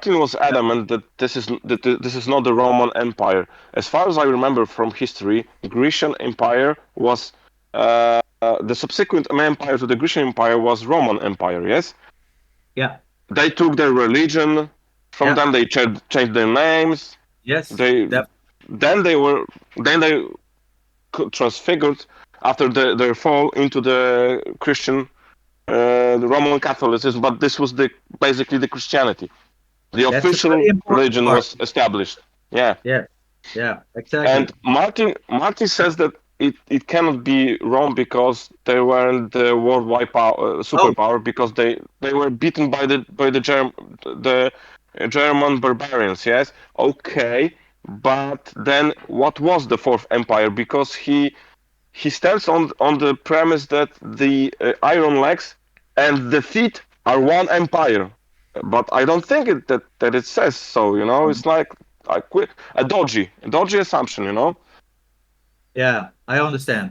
Martin was adamant that this is not the Roman Empire. As far as I remember from history, Grecian Empire was the subsequent empire to the Grecian Empire was Roman Empire. Yes, Yeah, they took their religion from yeah, them. They changed their names. yes, They then they were then they transfigured after their fall into the Christian, the Roman Catholicism. But this was the basically the Christianity. The that's a very official important religion part. was established. Yeah, Yeah, yeah, and exactly. Martin says that it cannot be Rome because they weren't the worldwide Oh, superpower because they were beaten by the German barbarians. Yes, okay, but then what was the Fourth Empire? Because he stands on the premise that the Iron Legs and the feet are one empire, but I don't think that it says so. You know, it's like a dodgy assumption. You know. yeah, I understand.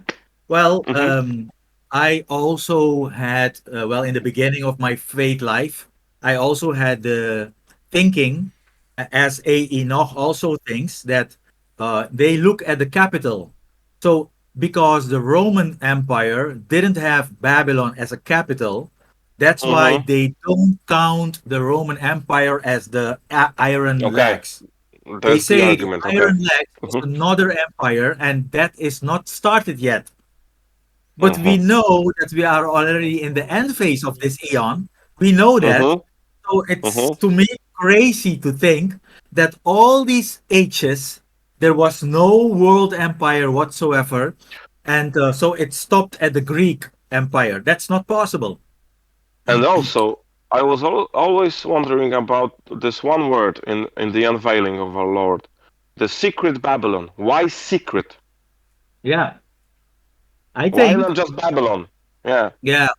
Well, Mhm. I also had, well, in the beginning of my faith life, I also had the thinking, as A. Enoch also thinks, that they look at the capital. So, because the Roman Empire didn't have Babylon as a capital, that's why Mhm. they don't count the Roman Empire as the Iron Okay, Legs. They that's the say the argument. Okay. Iron Legs is Mhm. another empire, and that is not started yet. But we Mhm. know that we are already in the end phase of this eon. We know that. Mhm. So it's Mhm. to me crazy to think that all these ages, there was no world empire whatsoever. And so it stopped at the Greek Empire. That's not possible. And also, I was always wondering about this one word in the unveiling of our Lord, the secret Babylon. Why secret? Yeah, I Why think, not just Babylon? Yeah. yeah.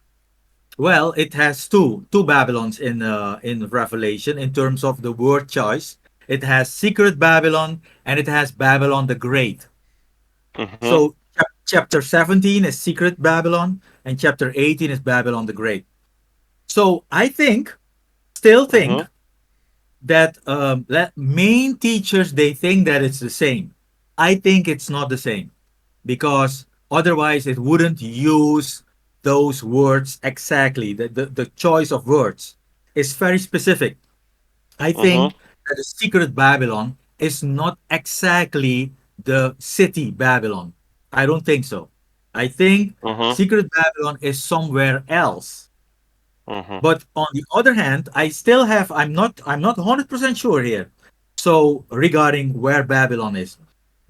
Well, it has two Babylons in Revelation in terms of the word choice. It has secret Babylon and it has Babylon the Great. Mhm. So chapter 17 is secret Babylon and chapter 18 is Babylon the Great. So I think, still think Mhm. that main teachers they think that it's the same. I think it's not the same because otherwise it wouldn't use those words exactly. The choice of words is very specific. I Mhm. think that the secret Babylon is not exactly the city Babylon. I don't think so. I think Mhm. secret Babylon is somewhere else. Mhm. But on the other hand, I'm not 100% sure here. So regarding where Babylon is,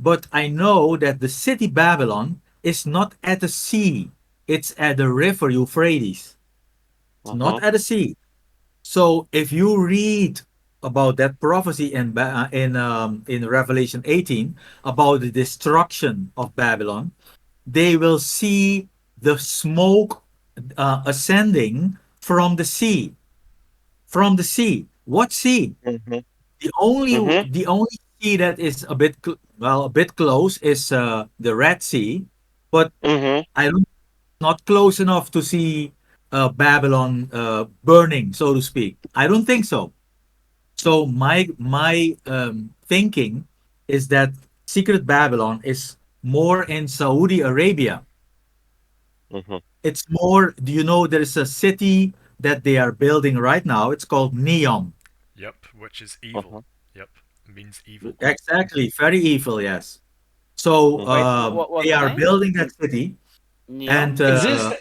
but I know that the city Babylon is not at the sea. It's at the river Euphrates. It's not Mhm. at the sea. So if you read about that prophecy in Revelation 18 about the destruction of Babylon, they will see the smoke ascending from the sea. From the sea. What sea? Mhm. The only Mhm. the only sea that is a bit close is the Red Sea, but Mhm. I don't not close enough to see Babylon burning, so to speak. I don't think so. So my thinking is that secret Babylon is more in Saudi Arabia. Mhm. It's more. Do you know there is a city that they are building right now? It's called Neom. Yep, which is evil. Mhm. Yep, means evil. Exactly, very evil. Yes. So Mhm. Wait, what they was the are name? building that city, and Neom? Is this,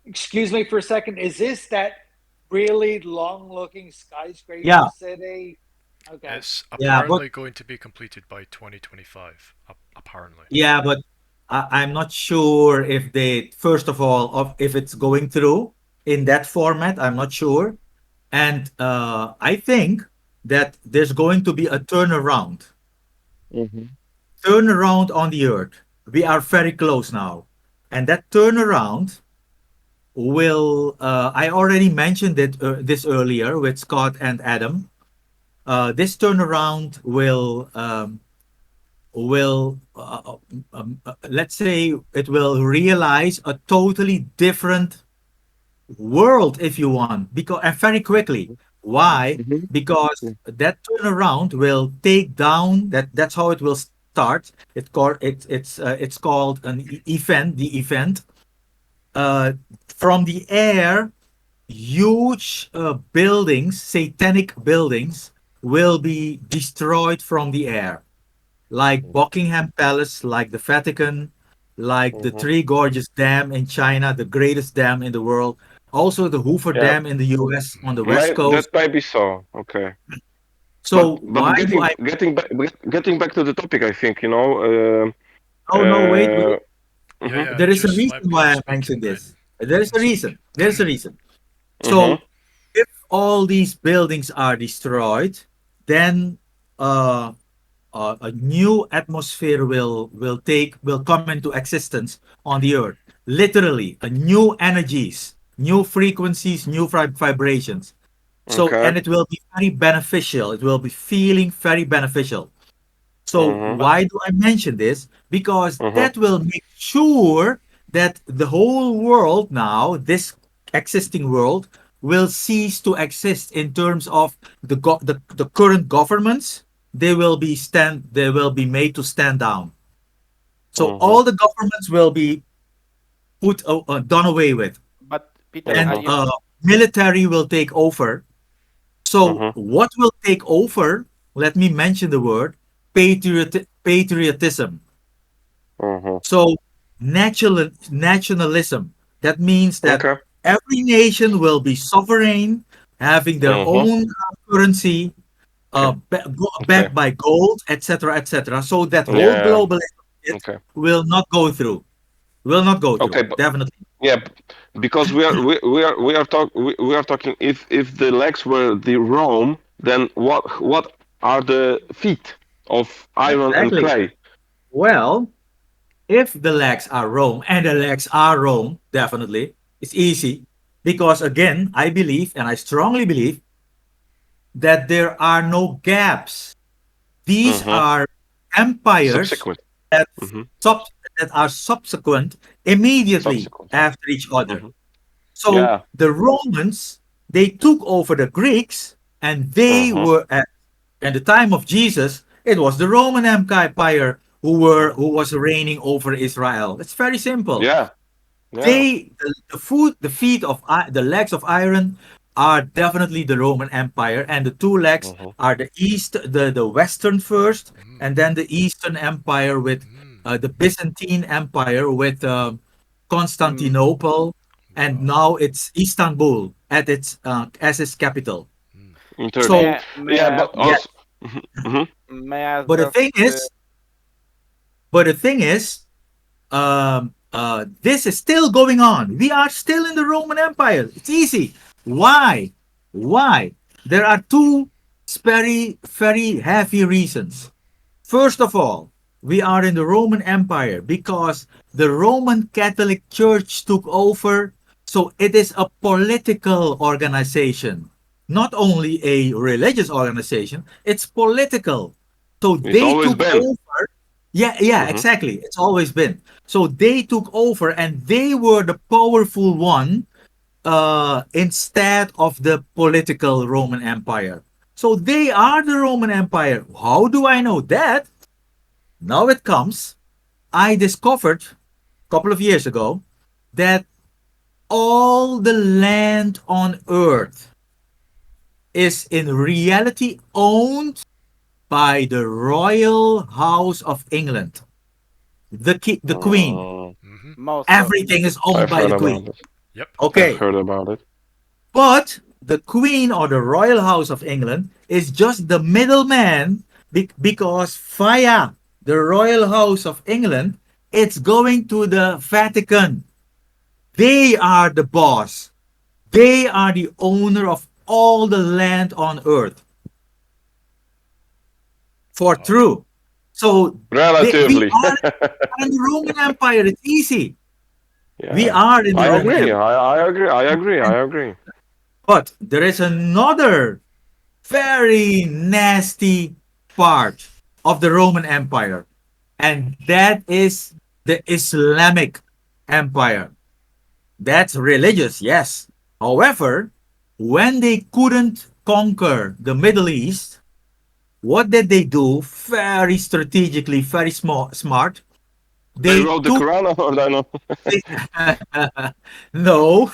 excuse me for a second, is this that really long looking skyscraper yeah, city? Okay. It's yeah, but apparently going to be completed by 2025. Apparently. yeah, but I'm not sure if they first of all of if it's going through in that format. I'm not sure, and I think that there's going to be a Mhm. turnaround on the earth. We are very close now, and that turnaround will. I already mentioned it this earlier with Scott and Adam. This turnaround will let's say it will realize a totally different world if you want because and very quickly Why? Mhm. Because that turnaround will take down that's how it will start. It's called an event, the event. Uh, from the air, huge buildings, satanic buildings, will be destroyed from the air, like Buckingham Palace, like the Vatican, like the Mhm. Three Gorges Dam in China, the greatest dam in the world. Also, the Hoover Yeah, Dam in the US on the West may, Coast. that may be so. Okay, So, but why do I? getting back to the topic, I think Oh, no, wait, wait. Yeah, mhm, yeah. There is a Just reason let why him I speak, mentioned and this. then There you is can a reason. speak. There's a reason. mhm, So, if all these buildings are destroyed, then uh, a new atmosphere will come into existence on the earth. Literally, a new energies, new frequencies, new vibrations. So, okay, and it will be very beneficial. It will be feeling very beneficial. So mhm, But why do I mention this? Because mhm, that will make sure that the whole world now, this existing world, will cease to exist in terms of the current governments. They will be made to stand down. So mhm, all the governments will be done away with, But Peter, are and mhm, you military will take over. So mhm, what will take over? Let me mention the word patriotism. mhm. So nationalism, that means that Okay. every nation will be sovereign, having their Mhm. own currency, Okay. Okay. backed by gold, etc., etc. So that whole Yeah. globalism it Okay. will not go through. Will not go Okay. through. Definitely. Yeah, because we are talking if the legs were the Rome, then what are the feet of iron and Exactly. clay? Well, if the legs are Rome, and the legs are Rome, definitely, it's easy. Because again, I believe, and I strongly believe, that there are no gaps. These Mm-hmm. are empires Subsequent. that, Mm-hmm. sub- that are subsequent immediately Subsequent. Yeah. after each other. Mm-hmm. So Yeah. the Romans, they took over the Greeks, and they Mm-hmm. were at the time of Jesus, it was the Roman Empire who was reigning over Israel. It's very simple. Yeah. Yeah. The feet of the legs of iron are definitely the Roman Empire, and the two legs Mm-hmm. are the Western first, mm, and then the Eastern Empire with mm, the Byzantine Empire with mm, Constantinople, and wow. now it's Istanbul at its as its capital. Mm, In Turkey. So may Yeah, I but ask yeah, also. Mm-hmm. may I ask but the just thing is, but the thing is, this is still going on. We are still in the Roman Empire. It's easy. Why? Why? There are two very, very heavy reasons. First of all, we are in the Roman Empire because the Roman Catholic Church took over. So it is a political organization, not only a religious organization, it's political. So It's they always took been. over. Yeah, yeah, Mm-hmm. exactly. It's always been. So they took over and they were the powerful one instead of the political Roman Empire. So they are the Roman Empire. How do I know that? Now it comes. I discovered a couple of years ago that all the land on earth is in reality owned by the Royal House of England, the Queen. Mm, mm-hmm. most of Everything is owned I've by heard the Queen. about it. Yep. I've Okay, heard about it. but the Queen or the Royal House of England is just the middleman because via the Royal House of England, it's going to the Vatican. They are the boss. They are the owner of all the land on earth. For Wow. true. So we Relatively. are in the Roman Empire. It's easy. We Yeah. are in the I Roman agree. Empire. I agree. I agree. I agree. But there is another very nasty part of the Roman Empire, and that is the Islamic Empire. That's religious, yes. However, when they couldn't conquer the Middle East, what did they do? Very strategically, very smart. They They wrote the took Quran, or I know. no,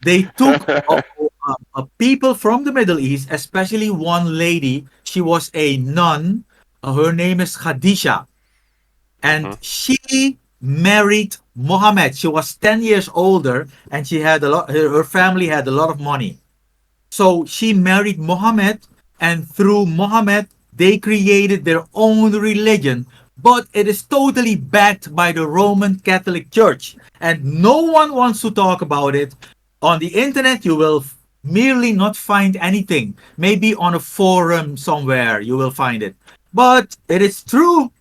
they took people from the Middle East, especially one lady. She was a nun. Her name is Khadija, Hmm. and she married Muhammad. She was 10 years older, and she had a lot. Her family had a lot of money. So she married Muhammad, and through Muhammad, they created their own religion. But it is totally backed by the Roman Catholic Church, and no one wants to talk about it. On the internet, you will merely not find anything. Maybe on a forum somewhere you will find it. But it is true.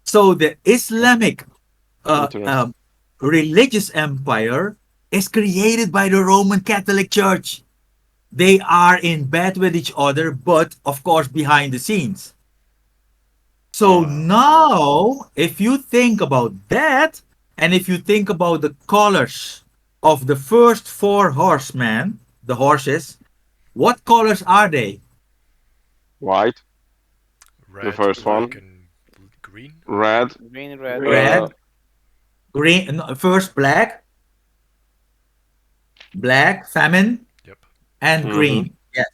So the Islamic uh, Interesting. um, religious empire is created by the Roman Catholic Church. They are in bed with each other, but of course behind the scenes. So Mm. now, if you think about that, and if you think about the colors of the first four horsemen, the horses, what colors are they? White, the Red, first one. black, Green, and green. Red. green, red, Red, Uh, black. green, no, first black, black, famine, Yep. and hmm green. Yes.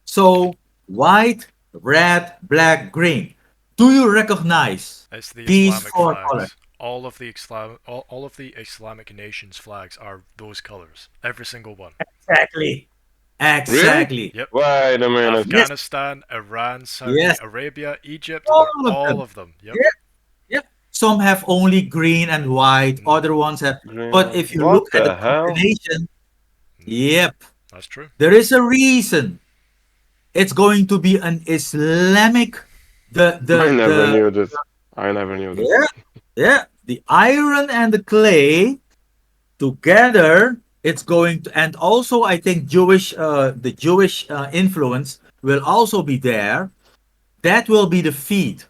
So white, red, black, green. Do you recognize It's the these Islamic four colors? flags. All of the Islamic nations' flags are those colors. Every single one. Exactly. Really? Exactly. Yep. Wait a minute. Yes. Afghanistan, Iran, Saudi Yes. Arabia, Egypt, they're All of all them. of them. Yep. Yeah. Yeah. Some have only green and white. Mm, Other ones have. Green. But if you What look at the the hell? combination, mm, yep, that's true. there is a reason. It's going to be an Islamic. The I the never the knew this. I never knew this. yeah, yeah. The iron and the clay together. It's going to, and also I think the Jewish influence will also be there. That will be the feed,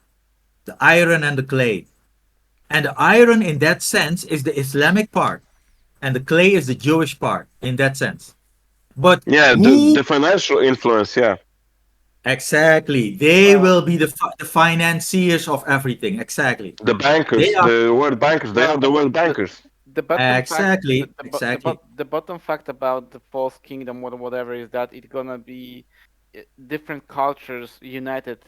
the iron and the clay. And the iron in that sense is the Islamic part, and the clay is the Jewish part in that sense. But Yeah, who the financial influence. Yeah, exactly? They Well, will be the financiers of everything. Exactly. the They bankers, are the world bankers. They are well, the world the bankers. the bottom fact, exactly, exactly. the bottom fact about the false kingdom or whatever is that it's gonna be different cultures united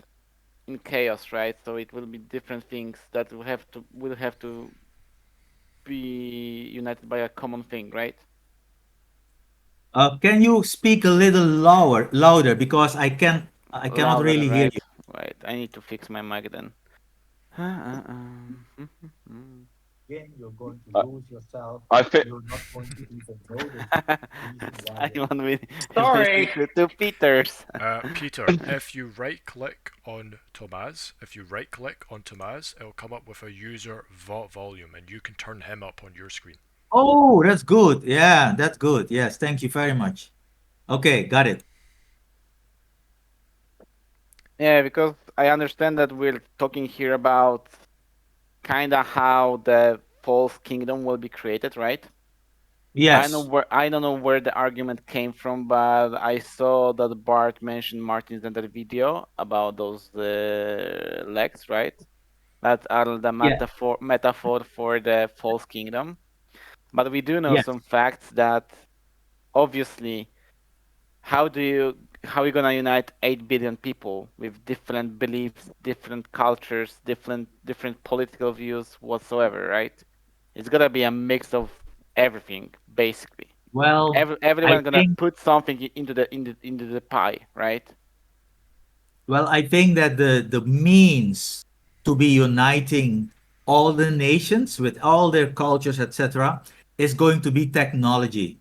in chaos, right? So it will be different things that will have to be united by a common thing, right? Can you speak a little louder because I cannot Louder, really hear right? you. Right. I need to fix my mic then. Again, you're going to I, lose yourself. I think. You're not going to even notice the reason why you're Simon with listening sorry. to Peters. Peter, if you right click on Tomaz, if you right click on Tomaz, it'll come up with a user volume and you can turn him up on your screen. Oh, that's good. Yeah, that's good. Yes, thank you very much. Okay, got it. Yeah, because I understand that we're talking here about kind of how the false kingdom will be created, right? Yes. I don't know where the argument came from, but I saw that Bart mentioned Martins in that video about those legs, right? That are the Yeah. metaphor for the false kingdom. But we do know Yes. some facts that obviously how do you how are you gonna unite 8 billion people with different beliefs, different cultures, different political views whatsoever, right? It's gonna be a mix of everything, basically. Well, I Everyone gonna think put something into the pie, right? I think that the means to be uniting all the nations with all their cultures, etc., is going to be technology.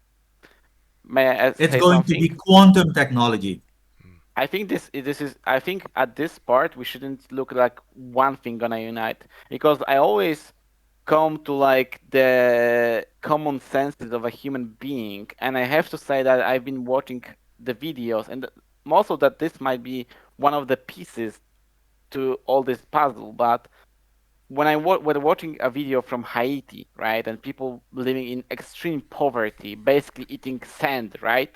May I It's say going to something? be quantum technology. Mm. I think this is I think at this part we shouldn't look like one thing gonna unite because I always come to like the common senses of a human being, and I have to say that I've been watching the videos, and also that this might be one of the pieces to all this puzzle. But when watching a video from Haiti, right, and people living in extreme poverty, basically eating sand, right,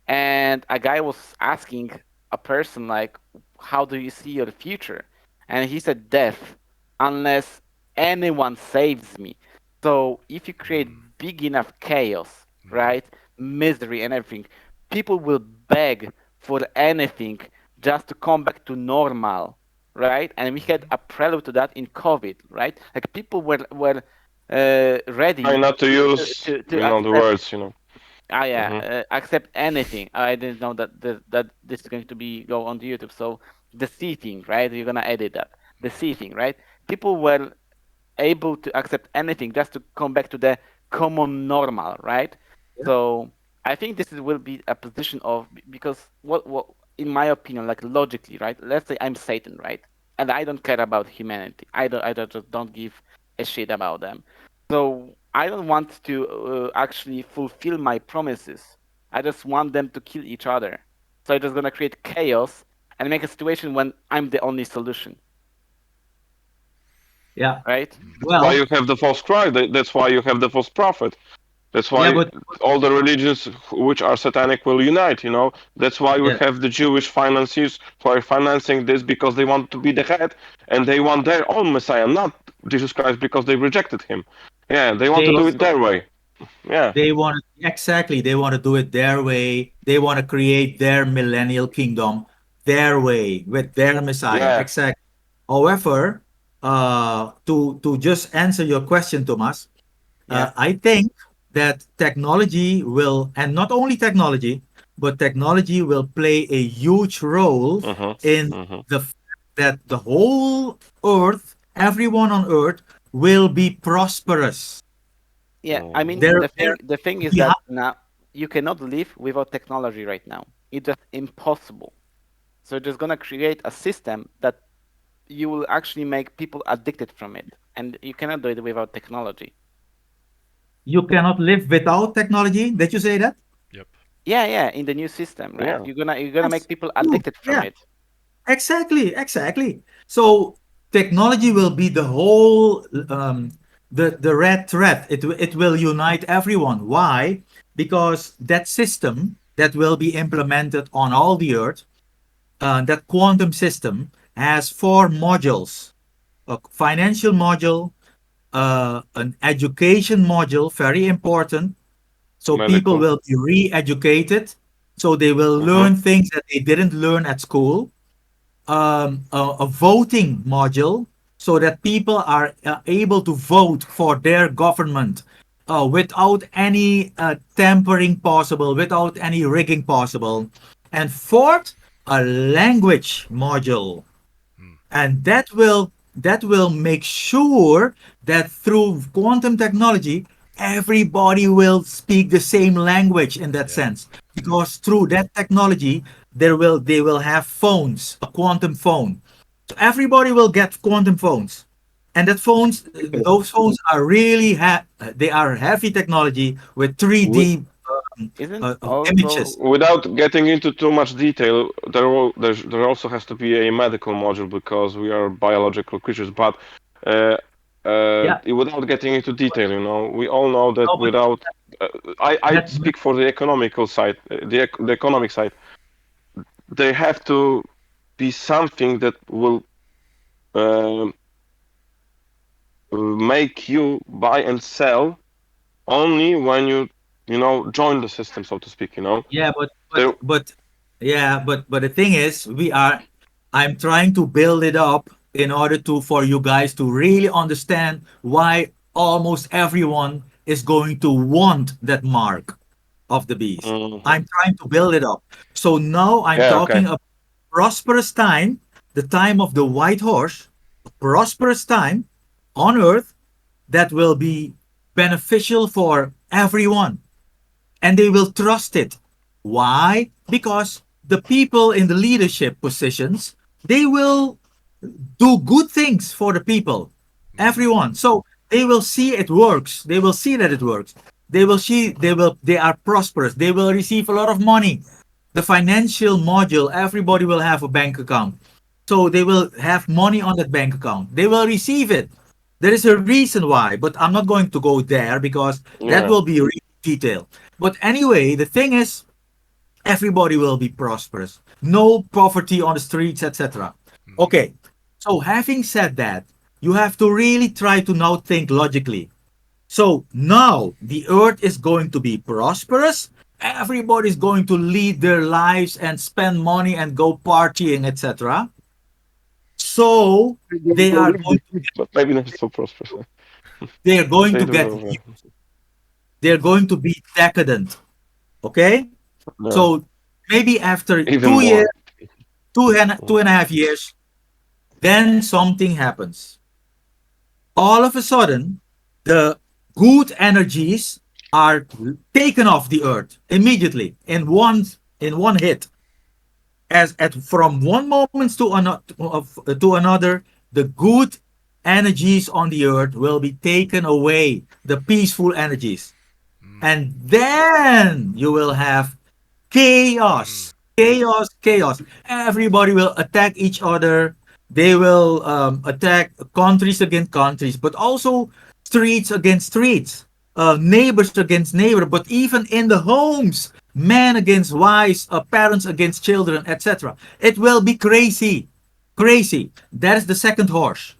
and a guy was asking a person like, how do you see your future? And he said, death, unless anyone saves me. So if you create big enough chaos, right, misery and everything, people will beg for anything just to come back to normal, right? And we had a prelude to that in COVID, right? Like people were Try ready not to use, to the accept, words, yeah, hmm accept anything. I didn't know that that this is going to be go on to YouTube. So the C thing, right? You're gonna edit that. The C thing, right? People were able to accept anything just to come back to the common normal, right? Yeah. So I think this will be a position of, because what in my opinion, like logically, right? Let's say I'm Satan, right? And I don't care about humanity. I just don't give a shit about them. So I don't want to actually fulfill my promises. I just want them to kill each other. So I'm just gonna create chaos and make a situation when I'm the only solution, Yeah. right? That's why Well, you have the false Christ. That's why you have the false prophet. That's yeah, why all the religions which are satanic will unite. That's why we yeah, have the Jewish financiers who are financing this because they want to be the head and they want their own Messiah, not Jesus Christ because they rejected him. Yeah, they want to they do it Also, their way. Yeah, they want to do it their way. They want to create their millennial kingdom their way with their Messiah. yeah. Exactly. However, to just answer your question, Thomas, yeah, I think that technology will, and not only technology, but technology will play a huge role Mhm. in Mhm. the fact that the whole earth, everyone on earth, will be prosperous. yeah. I mean, Mhm. the thing is Be that now you cannot live without technology right now. It's just impossible. So you're just gonna create a system that you will actually make people addicted from it, and you cannot do it without technology. You cannot live without technology. Did you say that? Yep. Yeah, yeah. In the new system, right? Yeah. You're gonna Yes. make people True. addicted from Yeah. it. Exactly. Exactly. So technology will be the whole the red thread. It will unite everyone. Why? Because that system that will be implemented on all the earth, that quantum system has four modules: a financial module, an education module, very important. So people Medical. will be re-educated, so they will Mhm. learn things that they didn't learn at school. A voting module, so that people are able to vote for their government without any tampering possible, without any rigging possible. And fourth, a language module, Mm. and that will make sure that through quantum technology everybody will speak the same language in that Yep. sense, Yep. because through that technology they will have phones, a quantum phone, so everybody will get quantum phones. And that phones, those phones are really they are heavy technology with Wi- 3D Isn't also images. Without getting into too much detail, there also has to be a medical module because we are biological creatures. But uh, Yeah. without getting into detail, we all know that No, but without, uh, I that speak for the economical side, the economic side. There have to be something that will um make you buy and sell only when you join the system, so to speak. Yeah, There, but the thing is, I'm trying to build it up in order to for you guys to really understand why almost everyone is going to want that mark of the beast. Mhm. I'm trying to build it up. So now I'm Yeah, okay. talking about prosperous time, the time of the white horse, a prosperous time on earth that will be beneficial for everyone, and they will trust it. Why? Because the people in the leadership positions, they will do good things for the people, everyone. So they will see it works. They will see that it works. They will see they are prosperous. They will receive a lot of money. The financial module, everybody will have a bank account. So they will have money on that bank account. They will receive it. There is a reason why, but I'm not going to go there because that Yeah. will be really detailed. But anyway, the thing is, Everybody will be prosperous. No poverty on the streets, etc. Mm-hmm. Okay. So having said that, you have to really try to now think logically. So now the earth is going to be prosperous. Everybody's going to lead their lives and spend money and go partying, etc. So They're they gonna are live going the peace, but maybe not so prosperous. they are But going they to do get know. they're going to be decadent. Okay? Yeah, So maybe after even 2 years, more. two and a half years, then something happens. All of a sudden, the good energies are taken off the earth immediately in one hit. As at from one moment to another, the good energies on the earth will be taken away, the peaceful energies, Mm. and then you will have Mm. chaos, chaos, chaos. Everybody will attack each other. They will attack countries against countries, but also streets against streets, neighbors against neighbor, but even in the homes, men against wives, parents against children, etc. It will be crazy, crazy. That is the second horse.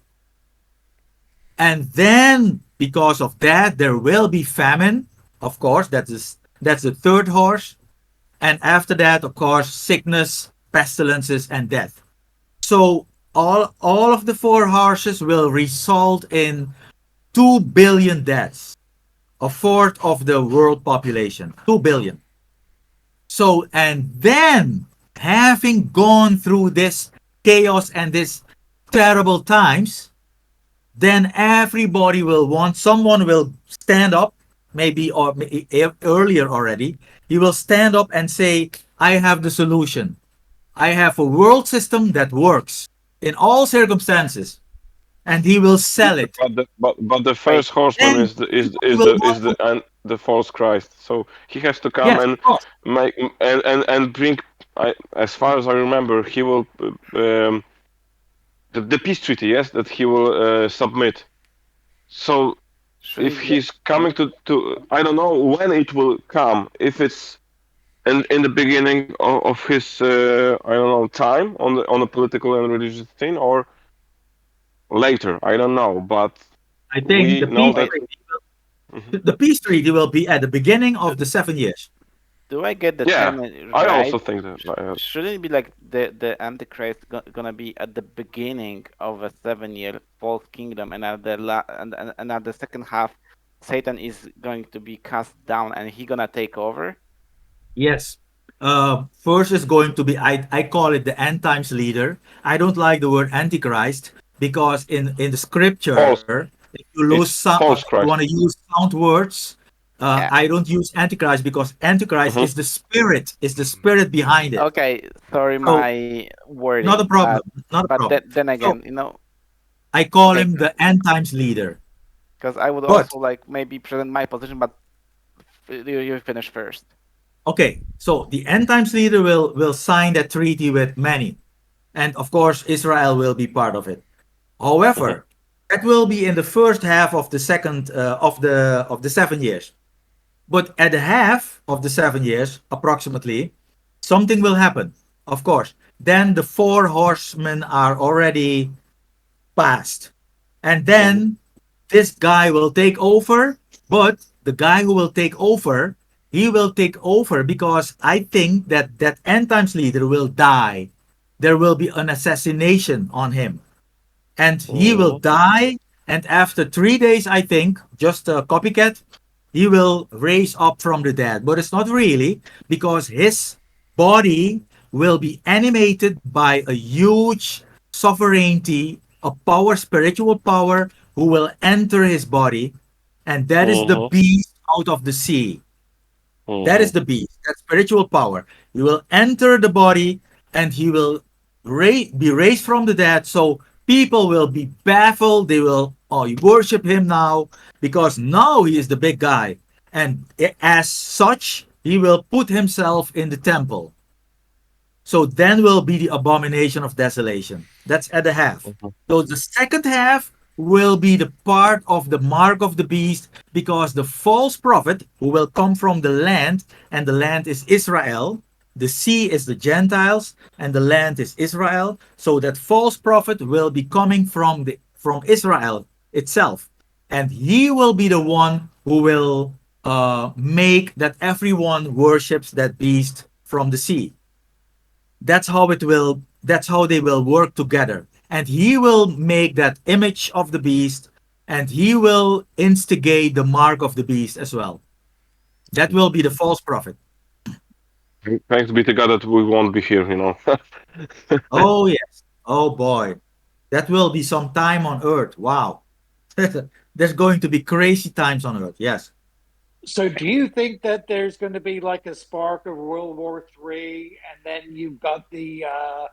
And then because of that, there will be famine. Of course, that's the third horse. And after that, of course, sickness, pestilences, and death. So all of the four horses will result in 2 billion deaths, a fourth of the world population. 2 billion. So and then having gone through this chaos and this terrible times, then everybody will want someone will stand up, maybe or earlier already. He will stand up and say, I have the solution. I have a world system that works in all circumstances, and he will sell it. But the Wait, first horseman Then is the is people is will the want is to. the and the false Christ. So he has to come Yes, and of course. make and bring. As far as I remember, he will the peace treaty. Yes, that he will submit. So should if it be? he's coming to I don't know when it will come. If it's in the beginning of his I don't know time on the political and religious thing or later. I don't know, but I think we the know peace that. Wait, treaty, Mhm. the peace treaty will be at the beginning of the 7 years. do I get the Yeah, timeline I right? also think that. Shouldn't it be like the Antichrist gonna be at the beginning of a 7 year false kingdom, and at the and at the second half, Satan is going to be cast down, and he gonna take over? Yes. First is going to be I call it the end times leader. I don't like the word antichrist because in the False. scripture, if you lose It's false if you want Christ. to use sound words, Yeah. I don't use antichrist because antichrist Hmm. is the Mm-hmm. spirit behind it. Okay, sorry, So my not a wording, problem, not a but problem. then So again, I call okay, him the end times leader. because I would But also like maybe present my position, but you finish first. okay, so the end times leader will sign that treaty with many, and of course Israel will be part of it. Hmm. However, that will be in the first half of the second of the 7 years. But at the half of the 7 years, approximately, something will happen. Of course, then the four horsemen are already passed, and Hmm. then this guy will take over. But the guy who will take over, he will take over because I think that that end times leader will die. There will be an assassination on him and he will Hmm. die. And after 3 days, I think, just a copycat, he will raise up from the dead. But it's not really because his body will be animated by a huge sovereignty, a power, spiritual power, who will enter his body. And that is the Hmm. beast out of the sea. That Hmm. is the beast, that spiritual power. He will enter the body and he will be raised from the dead. So people will be baffled. They will worship him now because now he is the big guy. And as such, he will put himself in the temple. So then will be the abomination of desolation. That's at the half. So the second half will be the part of the mark of the beast because the false prophet who will come from the land, and the land is Israel, the sea is the Gentiles, and the land is Israel. So that false prophet will be coming from Israel itself, and he will be the one who will make that everyone worships that beast from the sea. That's how it will. That's how they will work together, and he will make that image of the beast, and he will instigate the mark of the beast as well. That will be the false prophet. Thanks be to God that we won't be here, you know. Oh yes. Oh boy. That will be some time on Earth. Wow. There's going to be crazy times on Earth. Yes. So, do you think that there's going to be like a spark of World War III, and then you've got the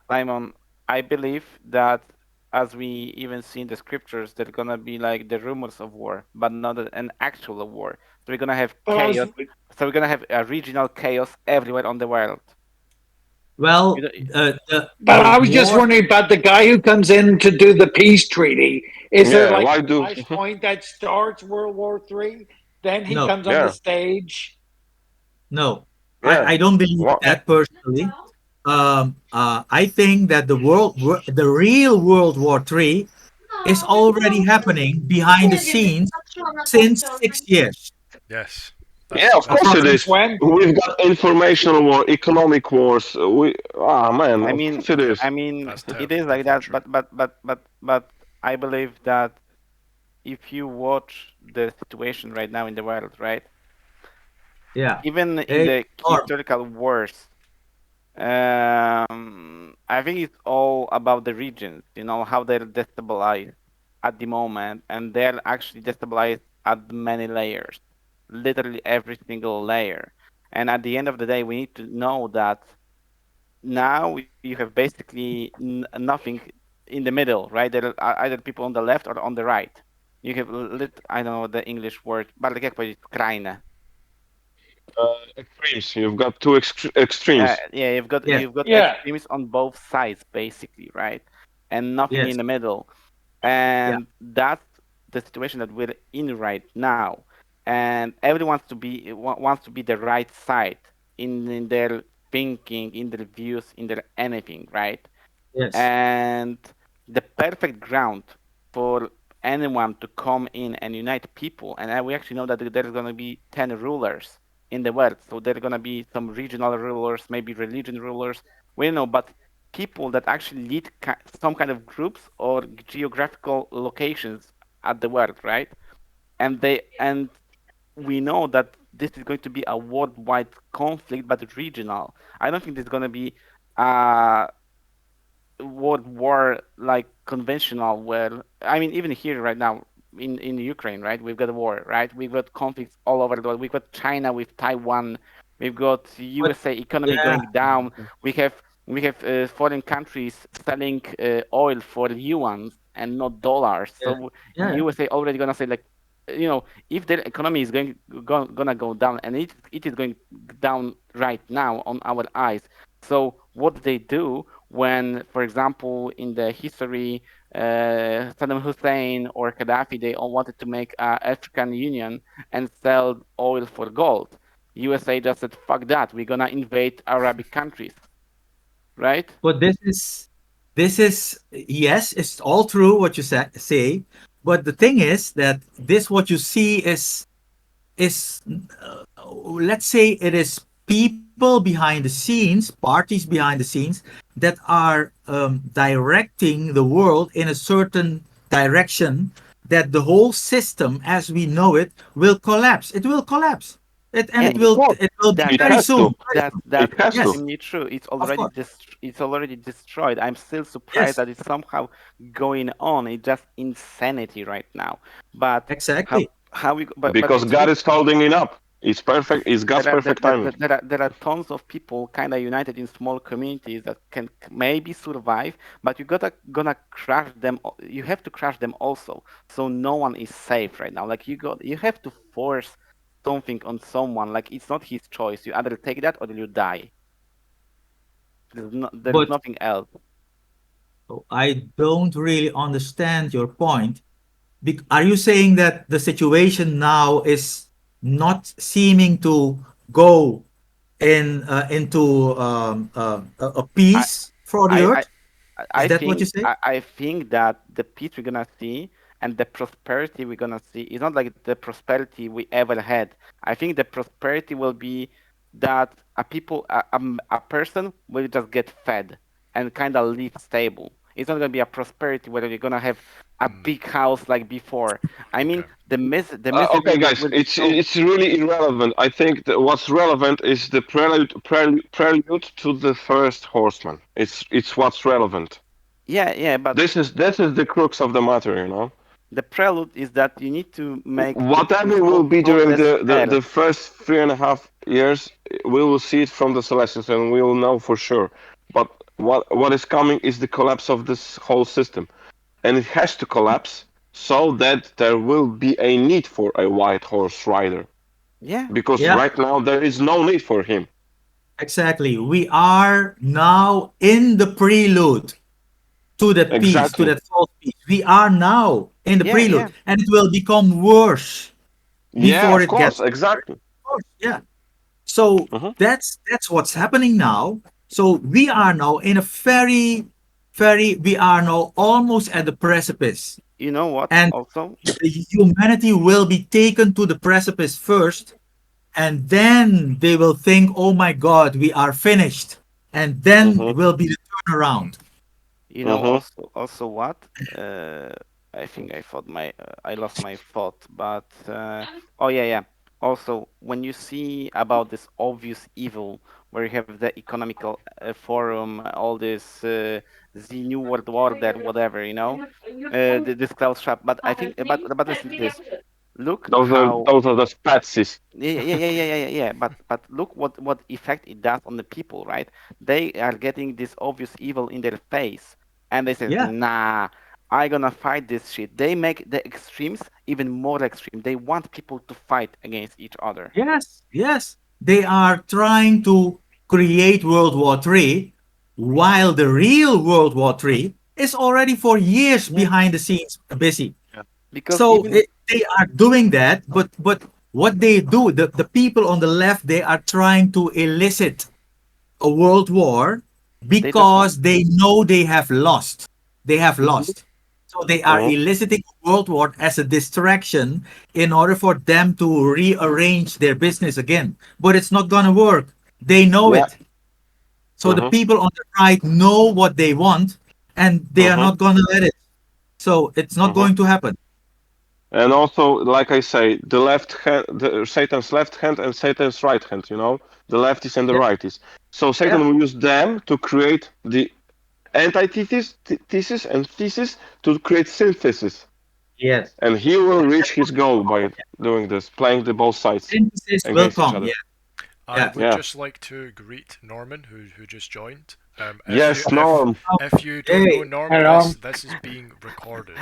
Simon, I believe that as we even see in the scriptures, there's gonna be like the rumors of war, but not an actual war. So we're gonna have but I was chaos. So we're gonna have a regional chaos everywhere on the world. You Well, know, but the I was just war. wondering about the guy who comes in to do the peace treaty. Is there Yeah, like why a do? flashpoint that starts World War III? Then he No, comes on the Yeah, stage. no. yeah. I don't believe What? that personally. I think that the real World War III is already happening behind the scenes since 6 years. Yes, Yeah, that's of that's course Well, it true. since is. when? We've got informational war, economic wars. Man, I of mean, course it is. I mean, That's it is like definitely that. true. But I believe that if you watch the situation right now in the world, right, Yeah. even in Hey, the Norm. historical wars, I think it's all about the regions, how they're destabilized at the moment, and they're actually destabilized at many layers, literally every single layer. And at the end of the day, we need to know that now you have basically nothing in the middle, right? There are either people on the left or on the right. You have I don't know the English word, but like Ukraine. Extremes. You've got two extremes. Yeah, Yes. you've got Yeah. extremes on both sides basically, right? And nothing in Yes. the middle. Yeah. And that's the situation that we're in right now. And everyone wants to be the right side in their thinking, in their views, in their anything, right? Yes. And the perfect ground for anyone to come in and unite people. And we actually know that there's going to be 10 rulers in the world. So there are going to be some regional rulers, maybe religion rulers. We don't know, but people that actually lead some kind of groups or geographical locations at the world, right? And we know that this is going to be a worldwide conflict, but regional. I don't think there's going to be uh, World War like conventional where I mean even here right now in Ukraine, right? We've got a war, right? We've got conflicts all over the world. We've got China with Taiwan. We've got But USA economy yeah. going down. We have foreign countries selling oil for yuan and not dollars. Yeah. So Yeah. USA already gonna say like, if their economy is gonna go down, and it is going down right now on our eyes. So what they do when, for example, in the history, Saddam Hussein or Gaddafi, they all wanted to make an African Union and sell oil for gold. USA just said, "Fuck that! We're gonna invade Arabic countries," right? But this is yes, it's all true what you say, but the thing is that this what you see is let's say it is people behind the scenes, parties behind the scenes that are directing the world in a certain direction that the whole system as we know it will collapse. It will collapse. And Yeah, it will What? it will be that It very that's has soon. to. Very that soon. It that's has to. Yes, extremely true. of course. It's already destroyed. I'm still surprised Yes, that it's somehow going on. It's just insanity right now. But how exactly. how we but Because it's God good. is holding it up. It's perfect. It's God's perfect timing. There are tons of people kind of united in small communities that can maybe survive, but you gonna crush them. You have to crush them also, so no one is safe right now. Like you have to force something on someone. Like it's not his choice. You either take that or you die. There is But nothing else. I don't really understand your point. Are you saying that the situation now is not seeming to go into a I peace for the I I earth. Is I that what you think say? I think that the peace we're gonna see and the prosperity we're gonna see is not like the prosperity we ever had. I think the prosperity will be that a person will just get fed and kind of live stable. It's not gonna be a prosperity where you're gonna have a Mm, big house like before. I mean, okay. the messaging Okay, guys, will be it's so. it's really irrelevant. I think that what's relevant is the prelude to the first horseman. It's what's relevant. Yeah, yeah, but This is the crux of the matter, you know. the prelude is that you need to make the Whatever will people be so during despair. the first 3.5 years, we will see it from the Celestials and we will know for sure. But what is coming is the collapse of this whole system. And it has to collapse so that there will be a need for a white horse rider. Yeah, Because Yeah, right now there is no need for him. exactly. We are now in the prelude to that peace, to Exactly. that false peace. We are now in the yeah, prelude, yeah. and it will become worse Yeah, before of it course, gets exactly. worse. Yeah. So Hmm. that's what's happening now. So we are now in a very we are now almost at the precipice, You know what? and Also, the humanity will be taken to the precipice first, and then they will think, "Oh my God, we are finished," and then Hmm. will be the turnaround. you know, Hmm. also what? Uh, I think I lost my thought, but oh yeah, yeah. Also, when you see about this obvious evil, where you have the economical forum, all this the new world order, whatever, this cloud shop. But I think, but listen to this. Look Those are how. those are the spatsies. Yeah. But look what effect it does on the people, right? They are getting this obvious evil in their face, and they say, Yeah. "Nah, I gonna fight this shit." They make the extremes even more extreme. They want people to fight against each other. Yes, yes. They are trying to create World War III, while the real World War III is already for years Yeah, behind the scenes busy. because So even they are doing that, but what they do, the people on the left, they are trying to elicit a world war they just want. because they know they have lost. They have Mhm. lost. So they are Hmm. eliciting a world war as a distraction in order for them to rearrange their business again. But it's not going to work. They know Yeah. it. So the Hmm. people on the right know what they want and they are Hmm. not going to let it. So it's not Hmm. going to happen. And also, like I say, the left hand, Satan's left hand and Satan's right hand. You know, the lefties and the Yeah. righties. So Yeah. Satan will use them to create the antithesis, thesis, and thesis to create synthesis, Yes. and he will reach his goal by doing this, playing the both sides Synthesis will against each come. Yeah. other. I Yeah. would Yeah. just like to greet Norman, who just joined. If you Yes, Norm. if you don't know Hey. Norman, Hello. this is being recorded.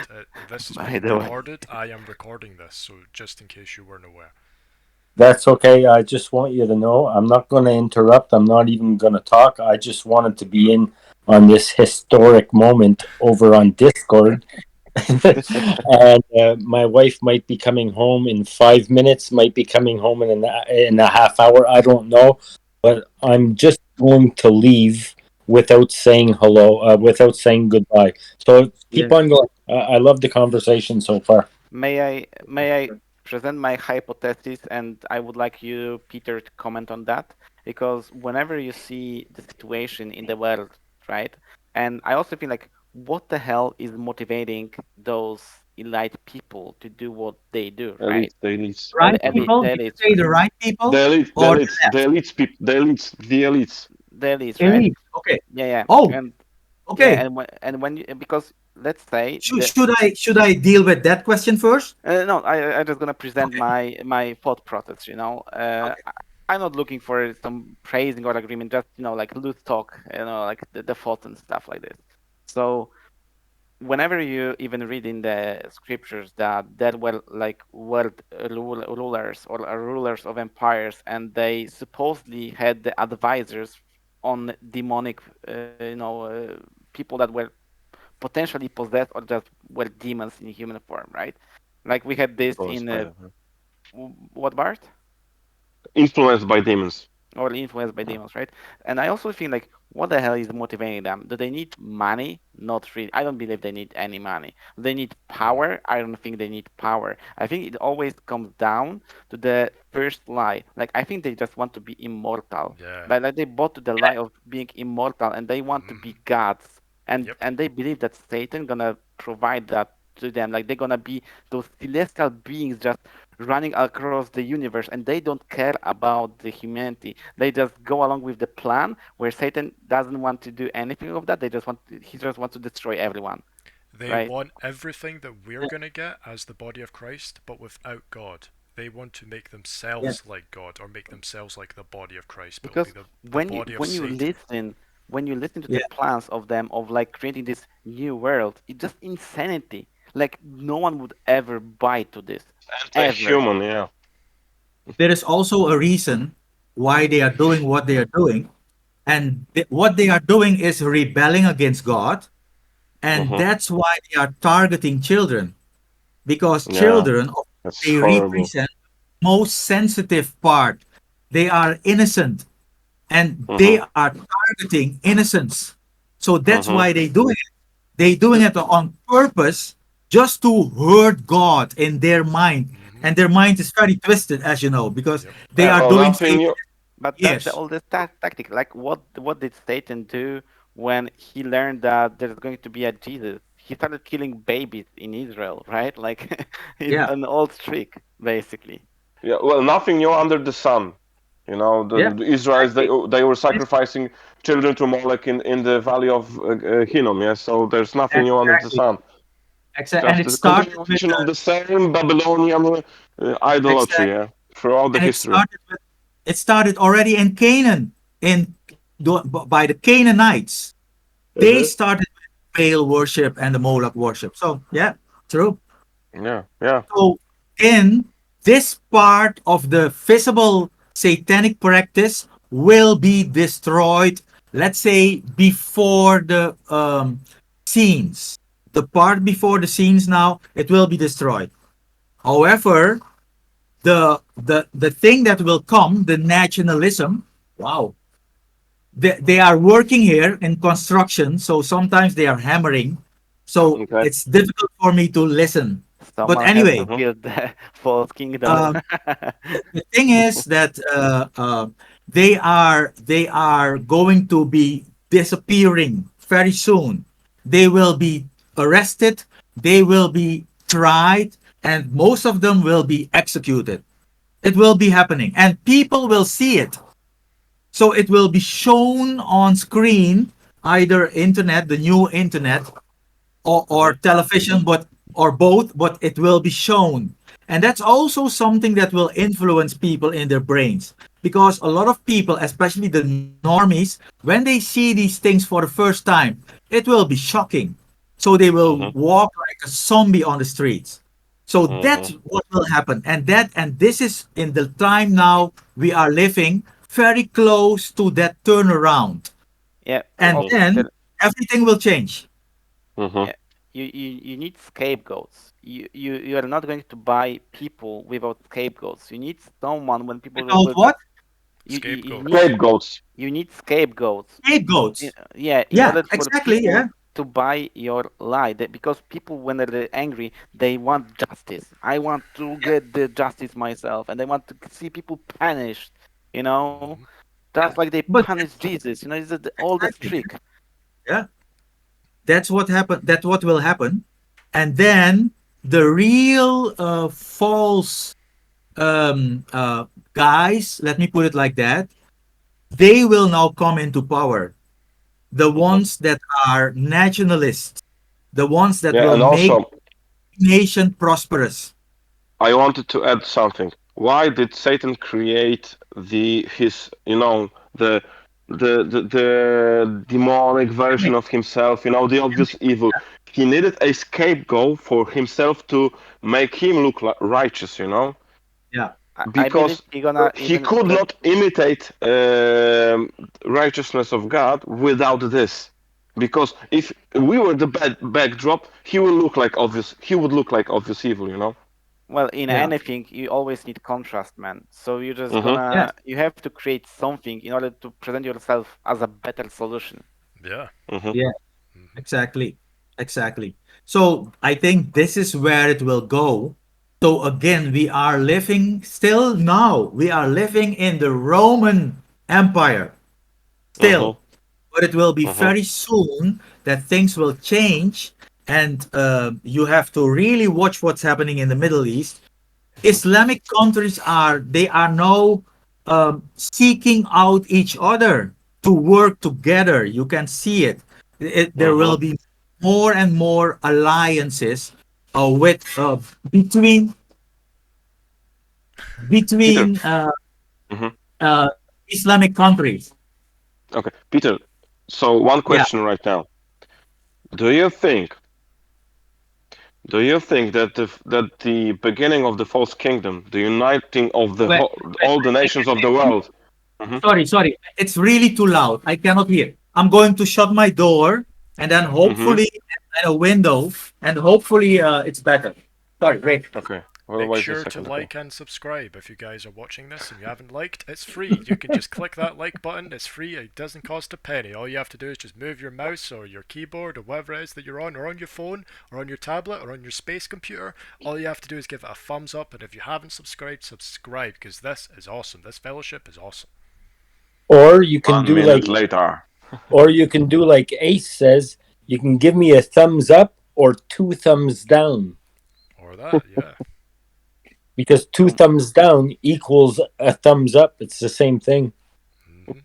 This is By being the way, recorded. I am recording this, so just in case you weren't aware. That's okay. I just want you to know I'm not going to interrupt. I'm not even going to talk. I just wanted to be in on this historic moment over on Discord. And my wife might be coming home in 5 minutes, might be coming home in a half hour. I don't know. But I'm just going to leave without saying hello, without saying goodbye. So keep Yeah. on going. I love the conversation so far. may I present my hypothesis, and I would like you, Peter, to comment on that, because whenever you see the situation in the world, right, and I also feel like what the hell is motivating those elite people to do what they do, right? Elites, the elites, Right The people? Did you elites, say right? the right the people elites, the or the elites, the elites, the elites, the elites. The elites, right? elite? Okay. Yeah, yeah, Oh, and yeah, okay. and when you, because let's say Should I deal with that question first? no, I just gonna present Okay. my thought process. Okay. I'm not looking for some praising or agreement, just like loose talk, like the thoughts and stuff like this. So whenever you even read in the scriptures that there were like world rulers or rulers of empires, and they supposedly had the advisors on demonic, people that were potentially possessed or just were demons in human form, right? Like we had this Influenced in by them. what, Bart? Influenced by demons. or influenced by demons, right? And I also think like, what the hell is motivating them? Do they need money? Not really. I don't believe they need any money. They need No. power. I don't think they need power. I think it always comes down to the first lie. Like I think they just want to be immortal. Yeah. Like they bought to the lie of being immortal, and they want to Mm. be gods. Yep. And they believe that Satan gonna provide that to them. Like they're gonna be those celestial beings just running across the universe, and they don't care about the humanity. They just go along with the plan where Satan doesn't want to do anything of that. He just wants to destroy everyone, They right? want everything that we're going to get as the body of Christ, but without God. They want to make Yeah. themselves like God or make themselves like the body of Christ, but it'll be Because the body of Satan. when you listen to the Yeah. plans of them of like creating this new world, it's just insanity. Like no one would ever buy to this, ever. Anti-human, yeah. There is also a reason why they are doing what they are doing, and what they are doing is rebelling against God, and Hmm. that's why they are targeting children, because Yeah, children, that's they horrible. represent most sensitive part. They are innocent, and they Hmm. are targeting innocence. So that's Hmm. why they doing it. They doing it on purpose, just to hurt God in their mind. Mm-hmm. And their mind is very twisted, as you know, because Yep. they Yeah, are well, doing nothing Satan new. But that's the years. oldest tactic. Like what did Satan do when he learned that there's going to be a Jesus? He started killing babies in Israel, right? Like it's Yeah, an old trick, basically. Yeah, well, nothing new under the sun. You know, yeah, the Israelites, exactly. they were sacrificing children to Molech in the valley of Hinnom. Yeah, so there's nothing new under the Exactly. sun. And Just it the started with continuation of the same Babylonian idolatry. exact, Yeah, throughout the and history. it started already in Canaan, by the Canaanites. They Uh-huh. started with Baal worship and the Moloch worship. So yeah, true. Yeah, yeah. So in this part of the visible satanic practice will be destroyed, let's say before the scenes. The part before the scenes now, it will be destroyed. However, the thing that will come, the nationalism, wow, they are working here in construction, so sometimes they are hammering. So Okay. it's difficult for me to listen. But Someone has to anyway, Uh-huh. build the false kingdom. um, the thing is that they are going to be disappearing very soon. They will be arrested. They will be tried, and most of them will be executed. It will be happening, and people will see it. So it will be shown on screen, either internet, the new internet, or Uh-huh. television, but or both, but it will be shown. And that's also something that will influence people in their brains. Because a lot of people, especially the normies, when they see these things for the first time, it will be shocking. So they will Uh-huh. walk like a zombie on the streets. So Uh-huh. that's what will happen. And this is in the time now we are living very close to that turnaround. Yeah, And Uh-huh. also then everything will change. Uh-huh. yeah, you need scapegoats. You are not going to buy people without scapegoats. You need someone when people Without will what? just Scapegoats. Scapegoats. you need scapegoats. Scapegoats. Yeah, in Yeah, order for exactly. people Yeah, to buy your lie, because people when they're angry, they want justice. I want to get the justice myself, and they want to see people punished. You know, Mm-hmm. just like they but punish Jesus. You know, it's the oldest exactly. trick. Yeah, that's what happened. That's what will happen. And then the real false guys, let me put it like that, they will now come into power. The Uh-huh. ones that are nationalists, the ones that Yeah, will and make also nation prosperous. I wanted to add something. Why did Satan create the his the demonic version of himself, the obvious evil? He needed a scapegoat for himself to make him look like righteous, Yeah, I believe because he gonna he even could try. not imitate righteousness of God without this. Because if we were the backdrop, he would look like obvious evil. Well, in Yeah. anything, you always need contrast, man. So you're just Mhm. Yes. you have to create something in order to present yourself as a better solution. Yeah. Mhm. Yeah. Hmm. Exactly. Exactly. So I think this is where it will go. So again, we are living still now. We are living in the Roman Empire Mhm. still, but it will be Mhm. very soon that things will change, and you have to really watch what's happening in the Middle East. Mhm. Islamic countries are they are now seeking out each other to work together. You can see it. There will Mhm. be more and more alliances with Peter. between Mhm. uh, Islamic countries. Okay, Peter. So one Yeah. question right now. Do you think Do you think that the beginning of the false kingdom, the uniting of Wait, wait, all the I nations can of the hear you. world? Hmm. Sorry, sorry. It's really too loud. I cannot hear. I'm going to shut my door and then Hmm. hopefully and a window and hopefully it's better. Sorry, wait. Okay. Well, Make wait a sure to second. Okay. like and subscribe if you guys are watching this and you haven't liked. It's free. You can just click that like button. It's free. It doesn't cost a penny. All you have to do is just move your mouse or your keyboard or whatever it is that you're on, or on your phone, or on your tablet, or on your space computer. All you have to do is give it a thumbs up. And if you haven't subscribed, subscribe because this is awesome. This fellowship is awesome. Or you can One do minute like, later. or you can do like Ace says. You can give me a thumbs up or two thumbs down, Or that, yeah. because two So thumbs down equals a thumbs up. It's the same thing. Hmm.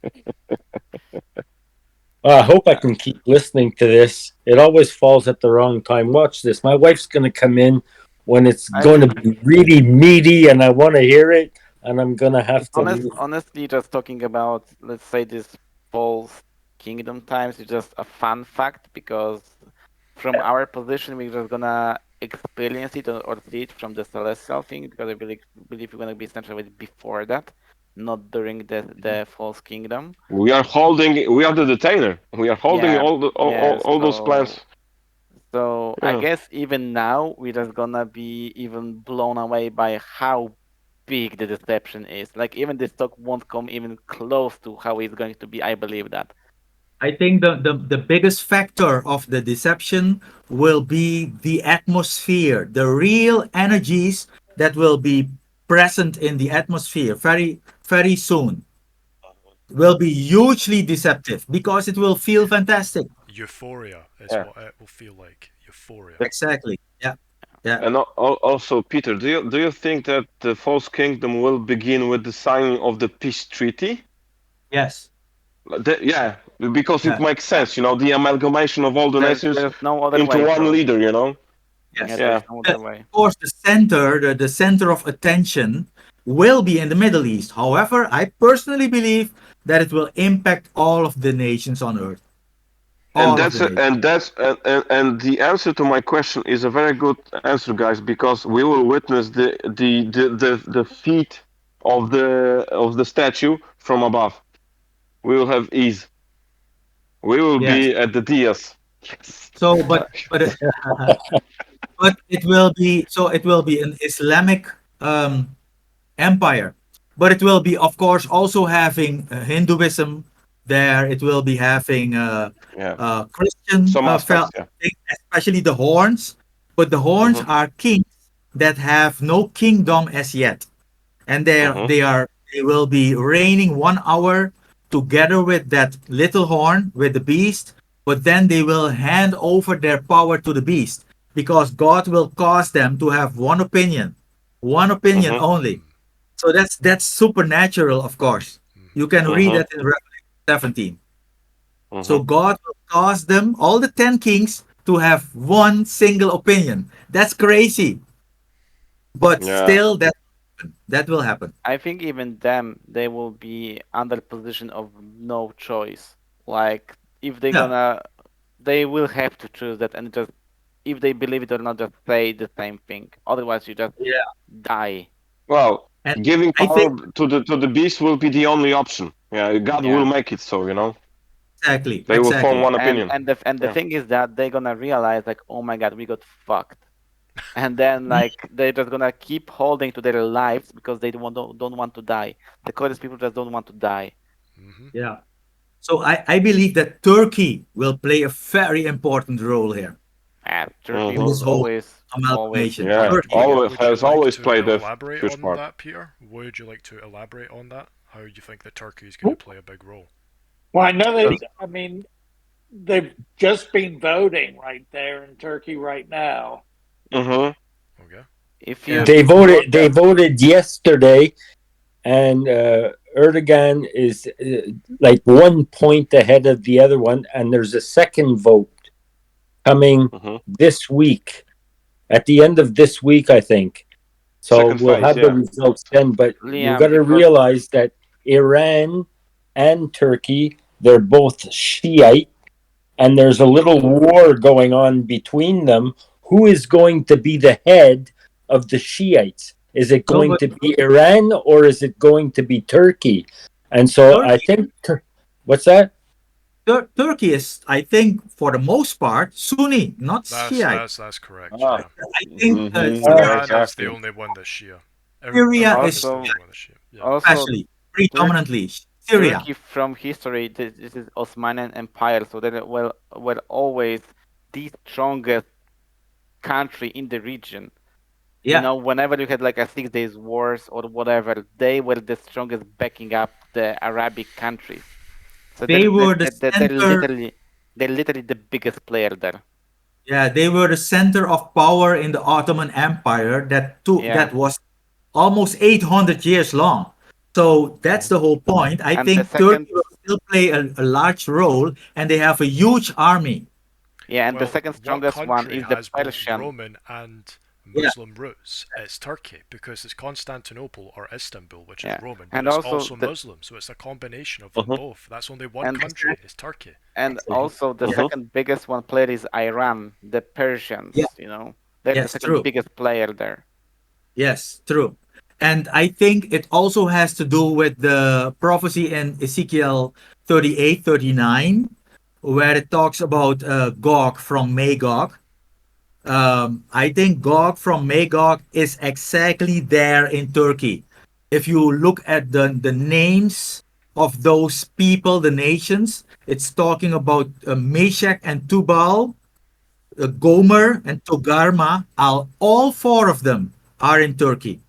I hope I uh, can keep listening to this. It always falls at the wrong time. Watch this. My wife's going to come in when it's I going to think be really meaty and I want to hear it, and I'm going to have to leave. honestly, just talking about, let's say, this false kingdom times is just a fun fact because from our position, we're just gonna experience it or see it from the celestial thing because I believe we're gonna be essentially before that, not during the false kingdom. We are holding. We are the detainer. We are holding Yeah, all yeah. all those plans. So I Yeah. guess even now we're just gonna be even blown away by how big the deception is. Like even this talk won't come even close to how it's going to be. I believe that. I think the biggest factor of the deception will be the atmosphere, the real energies that will be present in the atmosphere very soon will be hugely deceptive because it will feel fantastic. Euphoria is Yeah. what it will feel like. Euphoria. Exactly. Yeah. Yeah. And also, Peter, do you think that the false kingdom will begin with the signing of the peace treaty? Yes. Yeah, because it Yeah. makes Yeah. sense, the amalgamation of all the nations There's no other into way, one bro. leader. Yeah, Yes. there's Yeah. no Yes. other way. Of course, the center of attention will be in the Middle East. However, I personally believe that it will impact all of the nations on earth. And All of the that's a, nations. and the answer to my question is a very good answer, guys, because we will witness the feet of the statue from above. We will have ease. We will Yes. be at the Dias. Yes. So, but it will be an Islamic empire, but it will be, of course, also having Hinduism there. It will be having Yeah. Christian, Some aspects. Yeah. especially the horns. But the horns Mhm. are kings that have no kingdom as yet, and Mhm. they will be reigning 1 hour together with that little horn with the beast, but then they will hand over their power to the beast because God will cause them to have one opinion Mhm. only. So that's supernatural, of course. You can read Mhm. that in Revelation 17. So Mhm. God will cause them, all the 10 kings, to have one single opinion. That's crazy, but Yeah. still that will happen. I think even them, they will be under position of no choice. Like if they're Yeah. gonna, they will have to choose that and just if they believe it or not, just say the same thing. Otherwise, you just Yeah. die. Well, And giving I think power to the beast will be the only option. Yeah. God will Yeah. make it so. exactly, They will form exactly. one And opinion. and the Yeah. thing is that they're gonna realize like, oh my god, we got fucked. and then like they're just gonna keep holding to their lives because they don't want to die. The Kurdish people just don't want to die. Hmm. Yeah. So I believe that Turkey will play a very important role here And Turkey in Hmm. this will whole always amalgamation. Yeah, Would Turkey, would always would you has like always to played a elaborate huge on part. that, Peter? Would you like to elaborate on that? How you think that Turkey is going to Well, play a big role? I know be- they. I mean, they've just been voting right there in Turkey right now. Hmm. Okay. if yeah, you They look voted. They at voted yesterday, and Erdogan is like 1 point ahead of the other one. And there's a second vote coming Hmm. this week, at the end of this week, I think. So Second we'll phase, have the yeah. results then. But you got Liam, to because realize that Iran and Turkey, they're both Shiite, and there's a Hmm. little war going on between them. Who is going to be the head of the Shiites? Is it no, going but to be Iran or is it going to be Turkey? And so I Turkey, think, what's that? Turkey is, I think, for the most part, Sunni, not That's Shiite. that's that's correct. Ah. Yeah. I think Yeah, Iran is the exactly. only one that's Shia. Syria Iran is is the also only one that's Shia. Yeah. also especially Turkey predominantly Syria. Turkey from history, this is Osmanian Empire, so they were always the strongest country in the region. You Yeah, know, whenever you had like a 6 days wars or whatever, they were the strongest backing up the Arabic countries. So they were the center. they're literally the biggest player there. Yeah, they were the center of power in the Ottoman Empire Yeah, that was almost 800 years long. So that's the whole point. I and the think second Turkey will still play a large role, and they have a huge army. yeah, and the Well, second what strongest one country is the has both Persian. Roman and Yeah, Muslim roots? It's Turkey because it's Constantinople or Istanbul, which is Yeah, Roman, but and it's also also the Muslim. So it's a combination of them Hmm. both. That's only one and country. exactly. It's Turkey. and Exactly. also the Yeah, Hmm. second biggest one player is Iran, the yeah, Persians, you know. They're the yes, second true. biggest player there. Yes, true. And I think it also has to do with the prophecy in Ezekiel 38, 39, where it talks about Gog from Magog. I think Gog from Magog is exactly there in Turkey. If you look at the names of those people, the nations, it's talking about Meshach and Tubal, Gomer and Togarma. All four of them are in Turkey.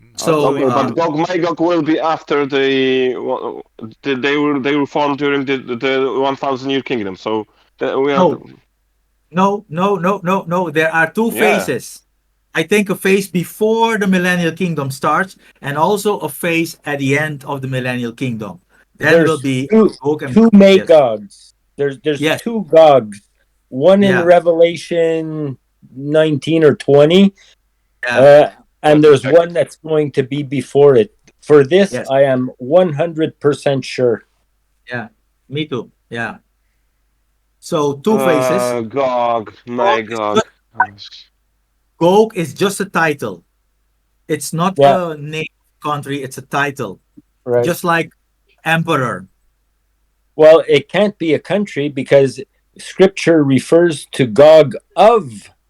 Mm. So Also, Okay, if but you Gog Magog will be after they were formed during the 1,000 year kingdom. So we are no, no. There are two yeah. phases. I think a phase before the millennial kingdom starts, and also a phase at the end of the millennial kingdom. Then will There's be two Gog and two Magog. Yes, Magogs. There's yes, two Gogs. One in yeah, Revelation 19 or 20, yeah, uh, Let and me there's check one it. that's going to be before it. For this, yes, I am 100% sure. yeah. Me too. Yeah. So two phases. Gog Gog is Magog. just, Gog is just a title. It's not Yeah, a name country. It's a title, right. just like emperor. Well, it can't be a country because scripture refers to Gog of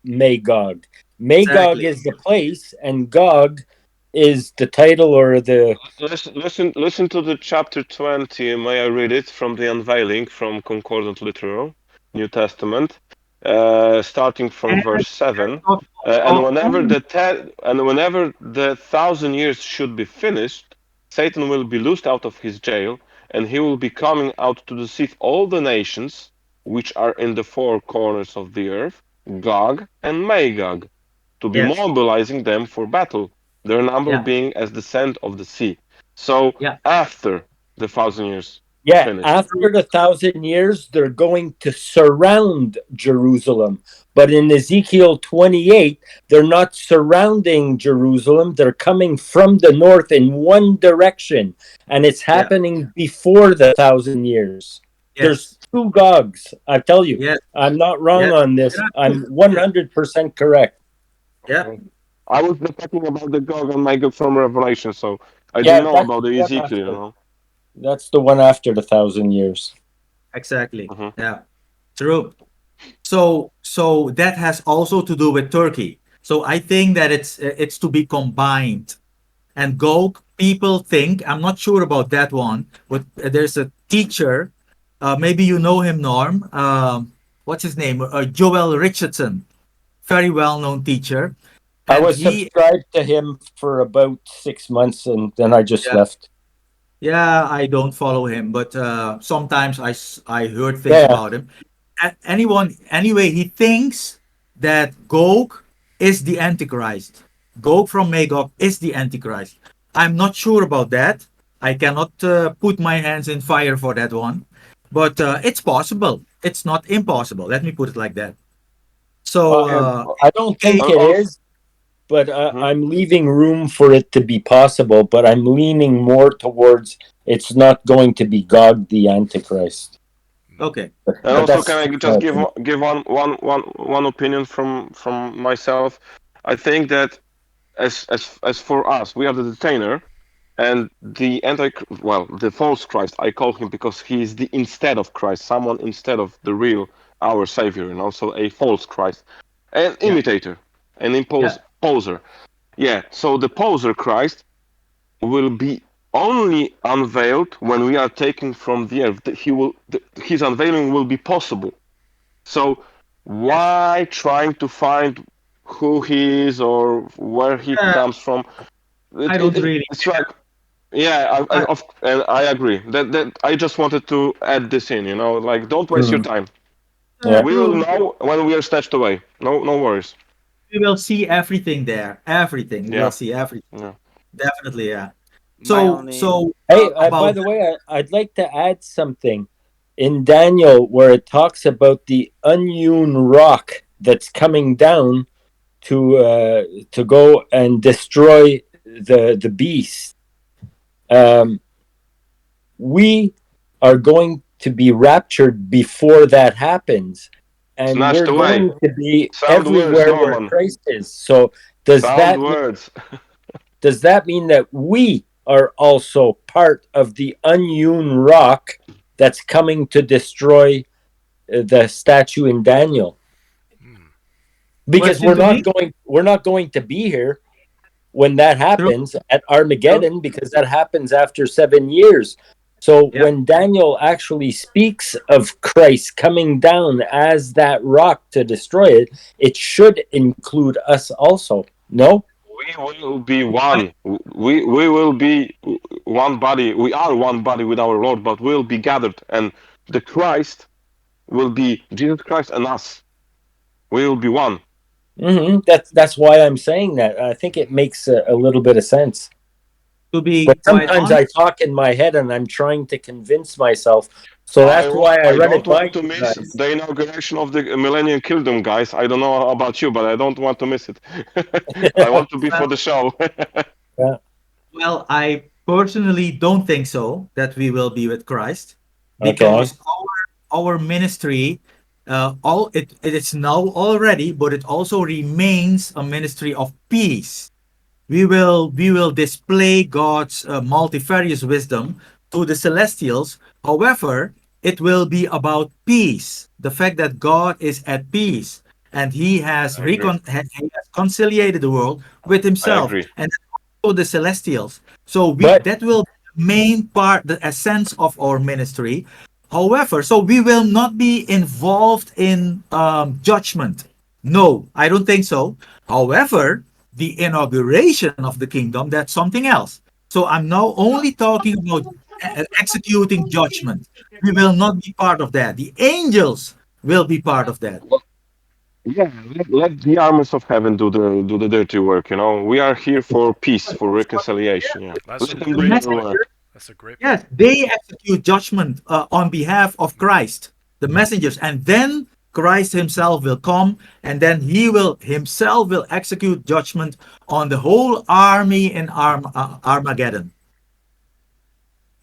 Magog. Magog Exactly. is the place, and Gog is the title or the. Listen to the chapter 20. May I read it from the unveiling from Concordant Literal, New Testament, starting from And verse that's 7. not And all, whenever only. the 1,000 years should be finished, Satan will be loosed out of his jail, and he will be coming out to deceive all the nations which are in the four corners of the earth, Gog and Magog, to be Yes. mobilizing them for battle, their number Yeah. being as the sand of the sea. So Yeah. after the 1,000 years are Yeah, finished. after the 1,000 years, they're going to surround Jerusalem. But in Ezekiel 28, they're not surrounding Jerusalem. They're coming from the north in one direction. And it's Yeah. happening before the 1,000 years. There's Yes. two Gogs. I tell you, Yes. I'm not wrong Yes. on this. There are two. I'm 100% correct. Yeah. Okay. I was just talking about the Gog and Magog from Revelation, so I Yeah, didn't know that's about the the one Ezekiel, after. 'em. That's the one after the 1,000 years. Exactly. Mhm. Yeah. True. So that has also to do with Turkey. So I think that it's to be combined. And Gog, people think, I'm not sure about that one, but there's a teacher, maybe you know him, Norm. What's his name? Joel Richardson, very well known teacher. I And was he, subscribed to him for about 6 months, and then I just yeah, left. yeah, I don't follow him, but sometimes I heard things Yeah. about him. Anyway, he thinks that Gog is the Antichrist. Gog from Magog is the Antichrist. I'm not sure about that. I cannot put my hands in fire for that one, but it's possible. It's not impossible. Let me put it like that. So, And I don't in think case, it also, is, but mhm. I'm leaving room for it to be possible. But I'm leaning more towards it's not going to be God the Antichrist. okay, And But also, that's can that's I just my just opinion. give one opinion from myself? I think that as for us, we are the detainer, and the the false Christ. I call him because he is the instead of Christ, someone instead of the real our Savior, and also a false Christ, an yeah, imitator, an yeah. poser. Yeah. So the poser Christ will be only unveiled when we are taken from the earth. His unveiling will be possible. So Yes. why trying to find who he is or where he Uh, comes from? I don't really. It's like, yeah, I, and I agree. That I just wanted to add this in. Like, don't waste your Mm, time. yeah. We will know when we are snatched away. No worries. we will see everything there. Everything. We will Yeah, see everything. yeah. Definitely, yeah. My So, only so Hey, by about the way, I'd like to add something in Daniel where it talks about the unhewn rock that's coming down to go and destroy the beast. Um, we are going to be raptured before that happens, and Snatched we're away. going to be Sound words, everywhere where Norman. Christ is. So does Sound that words. does that mean that we are also part of the unhewn rock that's coming to destroy the statue in Daniel? Hmm. Because question to me. we're not going to be here when that True, happens at true. Armageddon, because that happens after 7 years. So Yeah. when Daniel actually speaks of Christ coming down as that rock to destroy it, it should include us also. No? We will be I, one. We will be one body. We are one body with our Lord, but we'll be gathered, and the Christ will be Jesus Christ and us. We will be one. That's why I'm saying that. I think it makes a little bit of sense. to be But quite sometimes honest, I talk in my head and I'm trying to convince myself. So that's why I I run don't it by want to you miss guys. the inauguration of the Millennium Kingdom, guys. I don't know about you, but I don't want to miss it. I want to be for well, the show. Yeah. well, I personally don't think so that we will be with Christ Okay. because our ministry, it is now already, but it also remains a ministry of peace. We will display God's multifarious wisdom to the celestials. However, it will be about peace. The fact that God is at peace and I agree. he has conciliated the world with I himself agree. and also the celestials. So we But that will be the main part, the essence of our ministry. However, so we will not be involved in judgment. No, I don't think so. However, the inauguration of the kingdom, that's something else. So I'm now only talking about executing judgment. We will not be part of that. The angels will be part of that. Yeah, let the armies of heaven do the dirty work. We are here for peace, for That's what, yeah, reconciliation. Yeah, That's a let them the do great their point. work. messenger, That's a great yes, point. they execute judgment on behalf of Christ, the messengers, and then Christ himself will come, and then he will himself will execute judgment on the whole army in Armageddon.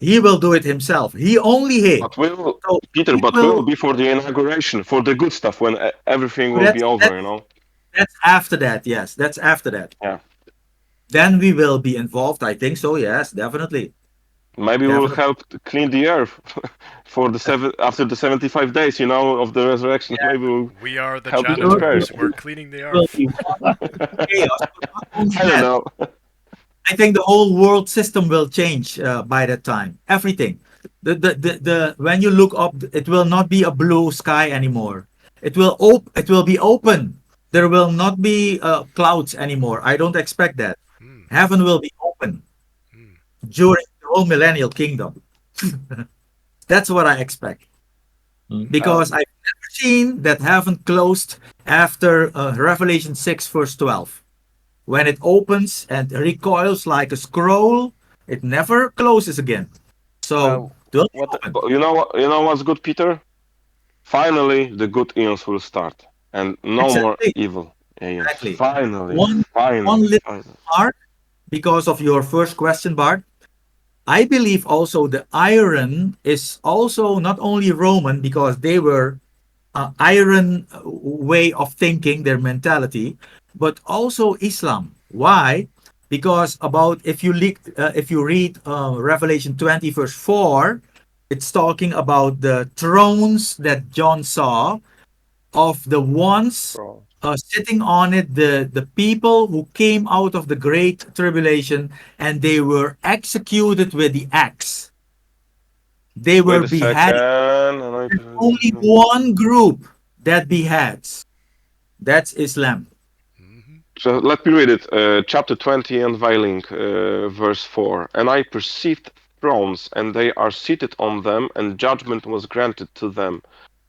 He will do it himself. He only he. But will So Peter? he But will will. be for the inauguration, for the good stuff when everything So will be over. that's after that. Yes, that's after that. Yeah. Then we will be involved. I think so. Yes, definitely. Maybe we'll Definitely. help to clean the earth for the after the 75 days, of the resurrection. Yeah, Maybe we'll We are the help it it will, repair. janitors. We're cleaning the will earth. be chaos. But not only I don't that, know. I think the whole world system will change by that time. Everything. When you look up, it will not be a blue sky anymore. It will be open. There will not be clouds anymore. I don't expect that. Hmm. Heaven will be open Hmm. during the whole millennial kingdom. That's what I expect. Mm. Because I've never seen that heaven closed after Revelation 6, verse 12. When it opens and recoils like a scroll, it never closes again. So, Well, it will be what open. But you know what? You know what's good, Peter? Finally, the good eons will start, and no more Exactly. evil eons. Exactly. Finally, One, one finally, little finally. part, because of your first question, Bart. I believe also the iron is also not only Roman because they were iron way of thinking, their mentality, but also Islam. Why? Because about if you read Revelation 20 verse 4, it's talking about the thrones that John saw of the ones Bro. sitting on it, the people who came out of the great tribulation and they were executed with the axe. They Wait were a second. beheaded. and Only I- one group that beheads. That's Islam. Hmm. So let me read it. Chapter 20, unveiling, verse 4. And I perceived thrones, and they are seated on them, and judgment was granted to them.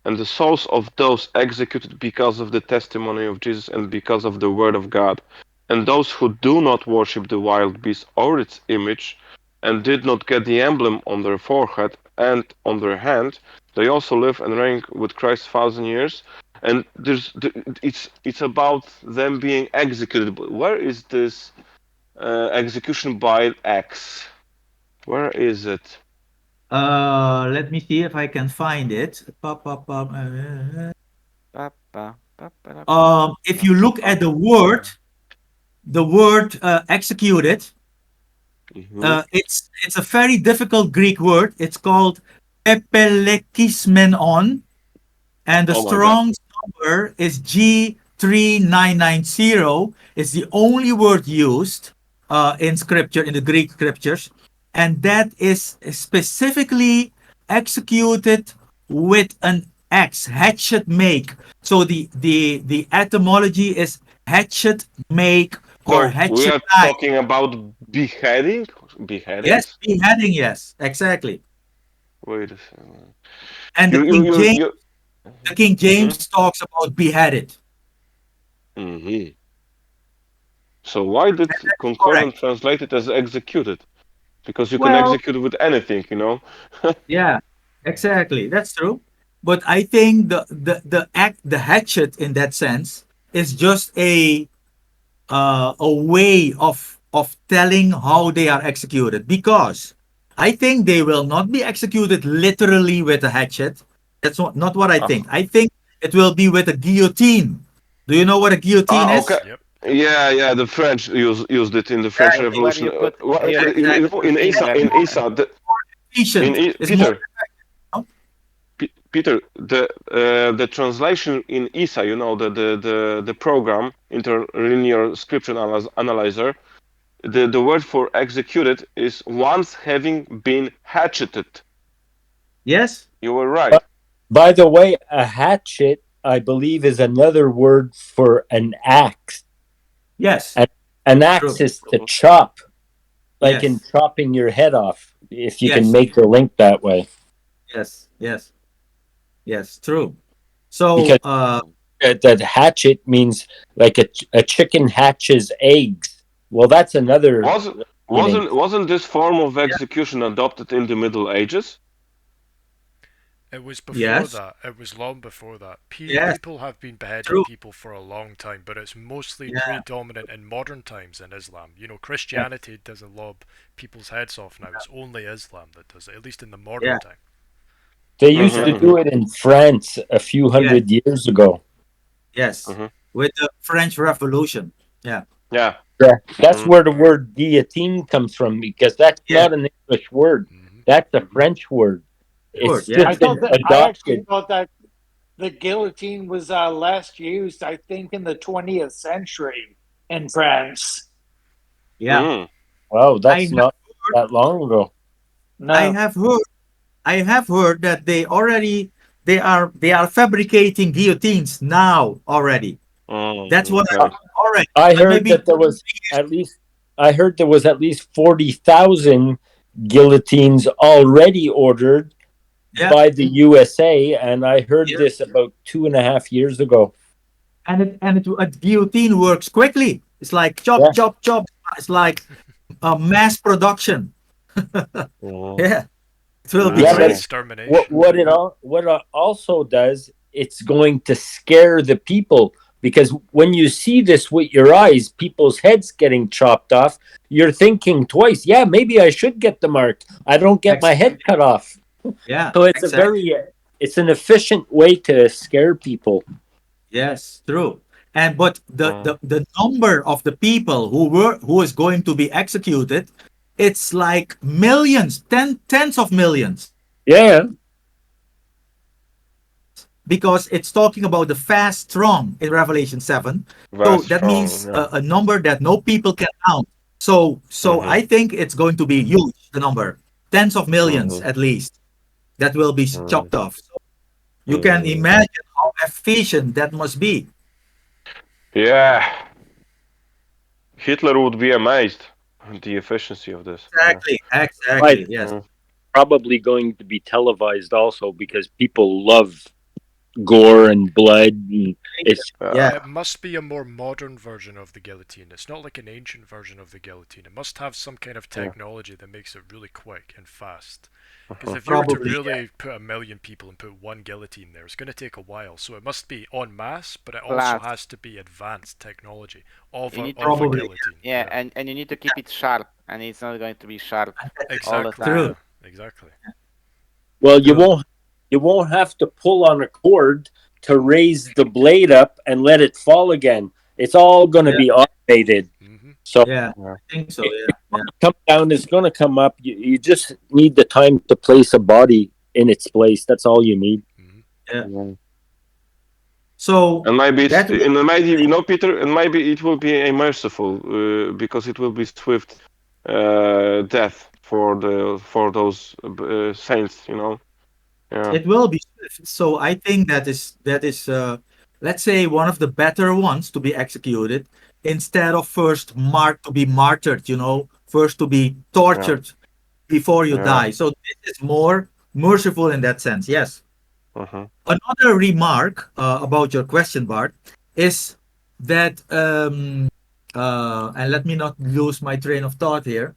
And the souls of those executed because of the testimony of Jesus and because of the word of God. And those who do not worship the wild beast or its image, and did not get the emblem on their forehead and on their hand, they also live and reign with Christ 1,000 years. And it's about them being executed. Where is this execution by axe? Where is it? Let me see if I can find it. pa, pa, pa, pa, pa, If pa, you pa, look pa, at pa. the word executed, Hmm. it's a very difficult Greek word. It's called epelekismenon, and the Oh my God. Strong's number is G3990. It's the only word used in scripture, in the Greek scriptures, and that is specifically executed with an axe, hatchet make. So the etymology is hatchet make or So we hatchet are knife. talking about beheading? Yes, Beheadings? beheading, yes, exactly. Wait a second. And the King Mhm. James talks about beheaded. Mhm. So why did Correct. concordant translate it as executed? Because you can Well, execute with anything. yeah, exactly. That's true. But I think the hatchet in that sense is just a way of telling how they are executed because I think they will not be executed literally with a hatchet. That's not what I Ah, think. I think it will be with a guillotine. Do you know what a guillotine okay. is? Yep. Yeah, yeah. The French used it in the French Where, Exactly. where Revolution. you put What, Yeah, exactly exactly. two in things Isa, like in More Isa, efficient. It's more Peter, efficient. Peter, the translation in ISA, the program interlinear scripture analyzer, the word for executed is once having been hatcheted. Yes. You were right. But by the way, a hatchet, I believe, is another word for an axe. Yes. And an axe True. is to chop, like in Yes. chopping your head off, if you can Yes. make the link that way. Yes. Yes. Yes. True. So, Because that hatchet means like a chicken hatches eggs. Well, that's another Wasn't meaning. wasn't this form of yeah. execution adopted in the Middle Ages? It was before Yes. that. It was long before that. Yes. People have been beheading True. people for a long time, but it's mostly Yeah. predominant in modern times in Islam. Yeah. Christianity doesn't lob people's heads off now. It's only Islam that does it, at least in the modern Yeah. time. They used to Mm-hmm, Exactly. do it in France a few Yes. hundred years ago. Yes. mm-hmm. With the French Revolution. Yeah. Yeah. Yeah, that's Mhm. where the word guillotine comes from because that's Yeah, not an English word. Hmm. That's a French word. word. It's Yeah, I just thought been that I actually adopted. thought that the guillotine was last used, I think, in the 20th century in France. yeah. Mm. Wow, I that's have not heard. that long ago. I No, have heard. I have heard that they are fabricating guillotines now already. That's Mm. what I Okay. already. I But heard maybe that there was at least I heard there was at least 40,000 guillotines already ordered yeah, by the USA, and I heard yeah. this about 2.5 years ago. And a guillotine works quickly. It's like chop, Yeah, chop, chop. It's like a mass production. Mhm. Yeah, it will be yeah, Mass but great. extermination. what it also does, it's going to scare the people because when you see this with your eyes, people's heads getting chopped off, you're thinking twice. Yeah, maybe I should get the mark. I don't get my Exactly. head cut off. Yeah, So exactly. it's an efficient way to scare people. Yes, true. And but the, Mhm. the the number of the people who is going to be executed, it's like millions, tens of millions, Yeah, because it's talking about the fast strong in Revelation 7. Very So that strong. means Yeah. a number that no people can count. So Mhm. I think it's going to be huge, the number, tens of millions Mhm. at least, that will be Mhm. chopped off. So you can Mhm. imagine how efficient that must be. Yeah. Hitler would be amazed at the efficiency of this. Yeah. Exactly, right. exactly. Yes. Mm. Probably going to be televised also because people love gore and blood. And it's Yeah, Yeah. It must be a more modern version of the guillotine. It's not like an ancient version of the guillotine. It must have some kind of Yeah. technology that makes it really quick and fast. Because Mhm. if you were to probably. Yeah. really put a million people and put one guillotine there, it's going to take a while. So it must be en masse, but it also Plus, has to be advanced technology of you a need to of a keep, Probably. guillotine. yeah, Yeah, and you need to keep it sharp, and it's not going to be sharp all the exactly. True. Yeah, time. exactly. well, True. you won't have to pull on a cord to raise the blade up and let it fall again. It's all going to Yeah. be automated. Hmm. So Yeah. Yeah. I think so. it, Yeah. it Yeah. come down. It's going to come up. You just need the time to place a body in its place. That's all you need. Hmm. Yeah. Mhm. So And maybe that will and maybe Peter, and maybe it will be a merciful because it will be swift death for those saints. Yeah. it will be swift. So I think that is let's say one of the better ones to be executed, instead of first to be martyred. First to be Yeah. tortured before you Yeah. die. So this is more merciful in that sense. Yes. Mhm. Another remark about your question, Bart, is that, and let me not lose my train of thought here.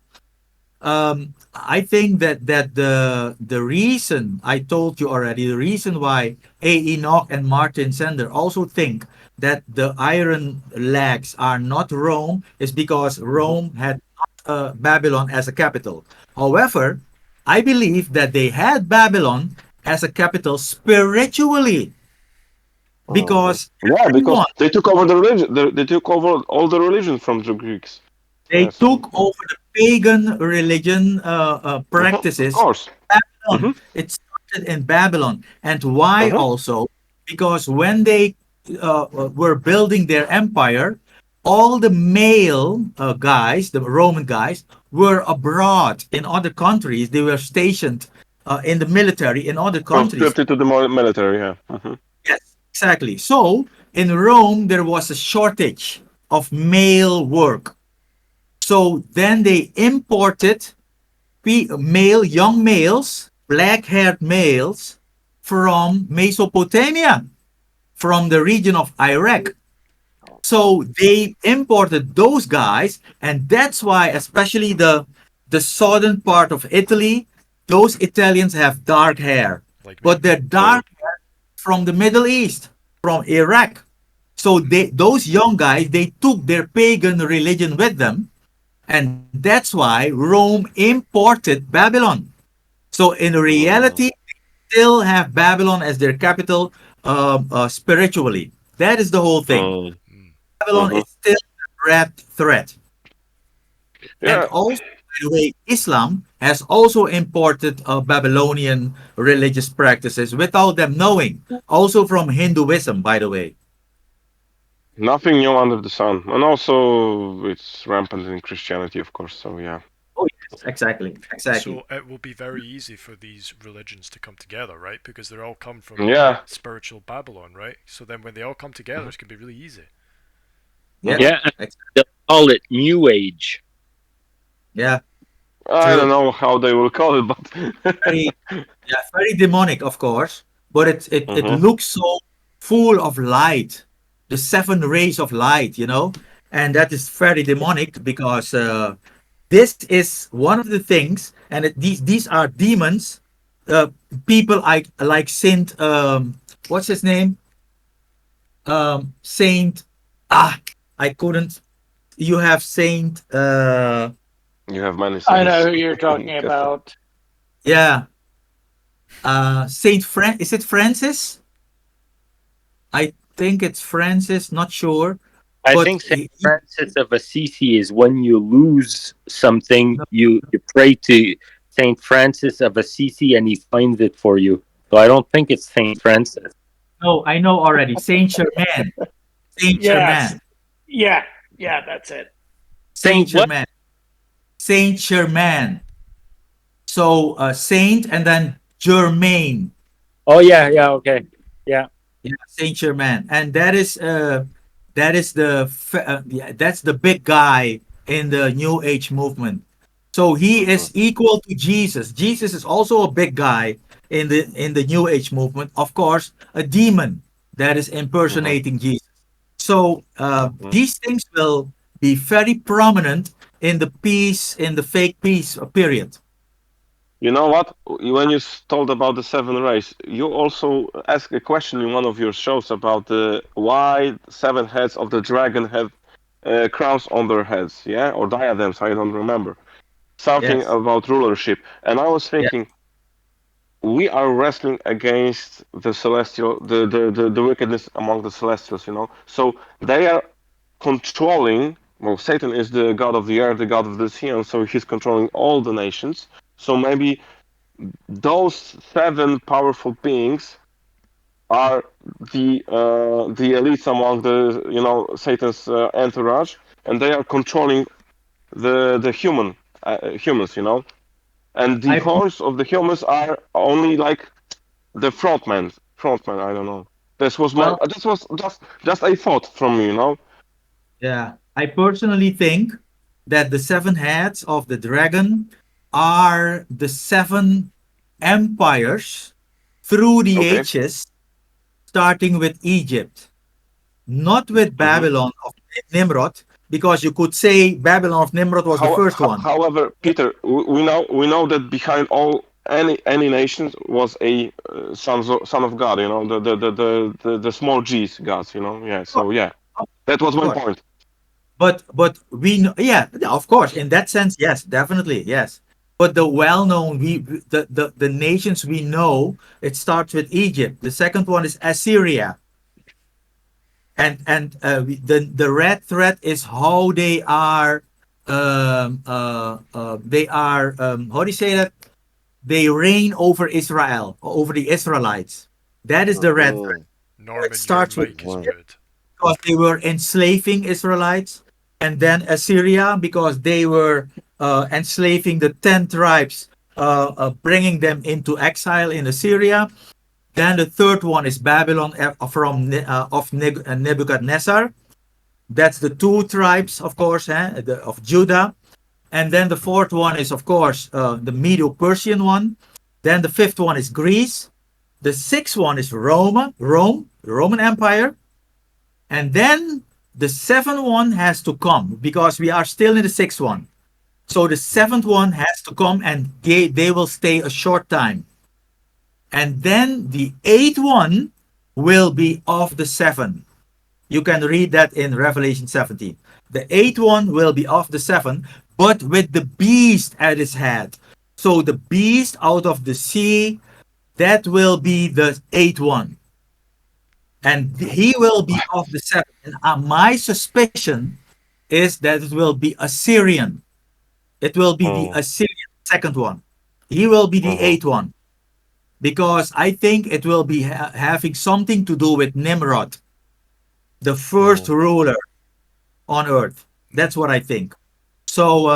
I think that the reason I told you already, the reason why A. Enoch and Martin Sender also think that the Iron Legs are not Rome is because Mhm. Rome had not Babylon as a capital. However, I believe that they had Babylon as a capital spiritually, Mhm. because Yeah, because everyone, they took over the religion. They took over all the religion from the Greeks. they Yes. took Yeah. over the pagan religion Of practices. course. Babylon. Mhm. It started in Babylon. And why Mhm. also? Because when they were building their empire, all the male guys, the Roman guys, were abroad in other countries. They were stationed in the military in other countries. Conscripted to the military. Yeah. Mhm. Yes, exactly. So in Rome, there was a shortage of male work. So then they imported young males, black-haired males from Mesopotamia, from the region of Iraq. So they imported those guys, and that's why, especially the southern part of Italy, those Italians have dark hair, Like me. but they're Mhm. dark from the Middle East, from Iraq. So Hmm. those young guys, they took their pagan religion with them, and that's why Rome imported Babylon. So in Mhm. reality, still have Babylon as their capital spiritually. That is the whole thing. Mhm. Babylon Mhm. is still a red threat. And Yeah, also, by the way, Islam has also imported Babylonian religious practices without them knowing. Also from Hinduism, by the way. nothing new under the sun, and also it's rampant in Christianity, of course. So yeah. Oh, yes, exactly, exactly. So it will be very easy for these religions to come together, right? Because they're all come from Yeah. spiritual Babylon, right? So then when they all come together, Mhm. it's gonna be really easy. Yeah, Mhm. Yeah, and ex- they'll call it New Age. yeah, I don't true. know how they will call it, but. Very, yeah, very demonic, of course, but it Mhm. looks so full of light, the seven rays of light, and that is very demonic because this is one of the things, and these are demons. Uh, People like Saint, what's his name? Saint. Ah, I couldn't. You have Saint. You have many I know saints. who you're talking Careful. about. Yeah. Saint Is it Francis? I think it's Francis. Not sure, I but think Saint Francis of Assisi is when you lose something, you pray to Saint Francis of Assisi and he finds it for you. So I don't think it's Saint Francis. no, I know already. Saint Germain. Saint Yes. Germain. Yeah. Yeah, that's it. Saint Saint what? Germain. Saint Germain. So Saint and then Germain. Oh yeah, yeah, okay, yeah. Yeah, Saint Germain, and yeah, that's the big guy in the New Age movement. So he Mhm. is equal to Jesus. Jesus is also a big guy in the New Age movement. Of course, a demon that is Mhm. impersonating Jesus. So Mhm. these things will be very prominent in the fake peace period. You know what? When you told about the seven rays, you also asked a question in one of your shows about the why seven heads of the dragon have crowns on their heads, yeah, or diadems. I don't remember. Something Yes. about rulership, and I was Yeah. thinking we are wrestling against the celestial, the wickedness among the celestials. So they are controlling. Well, Satan is the god of the earth, the god of the sea, and so he's controlling all the nations. So maybe those seven powerful beings are the elites among the Satan's entourage, and they are controlling the humans, and the I horns of the humans are only like the frontman. I don't know. well, This was just a thought from me. Yeah, I personally think that the seven heads of the dragon are the seven empires through the Okay. ages, starting with Egypt, not with hmm Babylon of Nimrod, because you could say Babylon of Nimrod was the first one. However, Peter, we know that behind all any nation was a son of God. The small G's gods. Yeah. Of So yeah, that was my course, point. but we know, yeah, yeah, of course, in that sense, yes, definitely, yes. But the well-known, the nations we know, it starts with Egypt. The second one is Assyria, and the red thread is how they are how do you say that, they reign over Israel, over the Israelites. That is the red thread. Mhm. It Norman, your starts with mic is Mhm. Egypt muted. because they were enslaving Israelites, and then Assyria because they were enslaving the 10 tribes, bringing them into exile in Assyria. Then the third one is Babylon of Nebuchadnezzar. That's the two tribes, of course, of Judah. And then the fourth one is, of course, the Medo-Persian one. Then the fifth one is Greece. The sixth one is Rome, the Roman Empire. And then the seventh one has to come because we are still in the sixth one. So the seventh one has to come and they will stay a short time. And then the eighth one will be of the seven. You can read that in Revelation 17. The eighth one will be of the seven, but with the beast at its head. So the beast out of the sea, that will be the eighth one. And he will be of the seven. And my suspicion is that it will be Assyrian. It will be the Mm, Assyrian second one. He will be the mhm, eighth one because I think it will be having something to do with Nimrod, the first mhm. ruler on earth. That's what I think. So,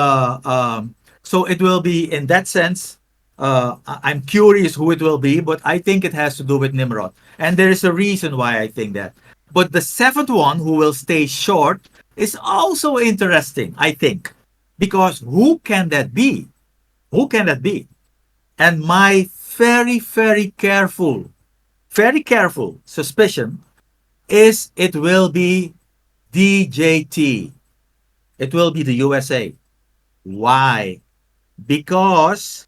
so it will be in that sense. I'm curious who it will be, but I think it has to do with Nimrod, and there is a reason why I think that. But the seventh one, who will stay short, is also interesting. I think, because who can that be? Who can that be? And my very careful suspicion is it will be DJT. It will be the USA. Why? Because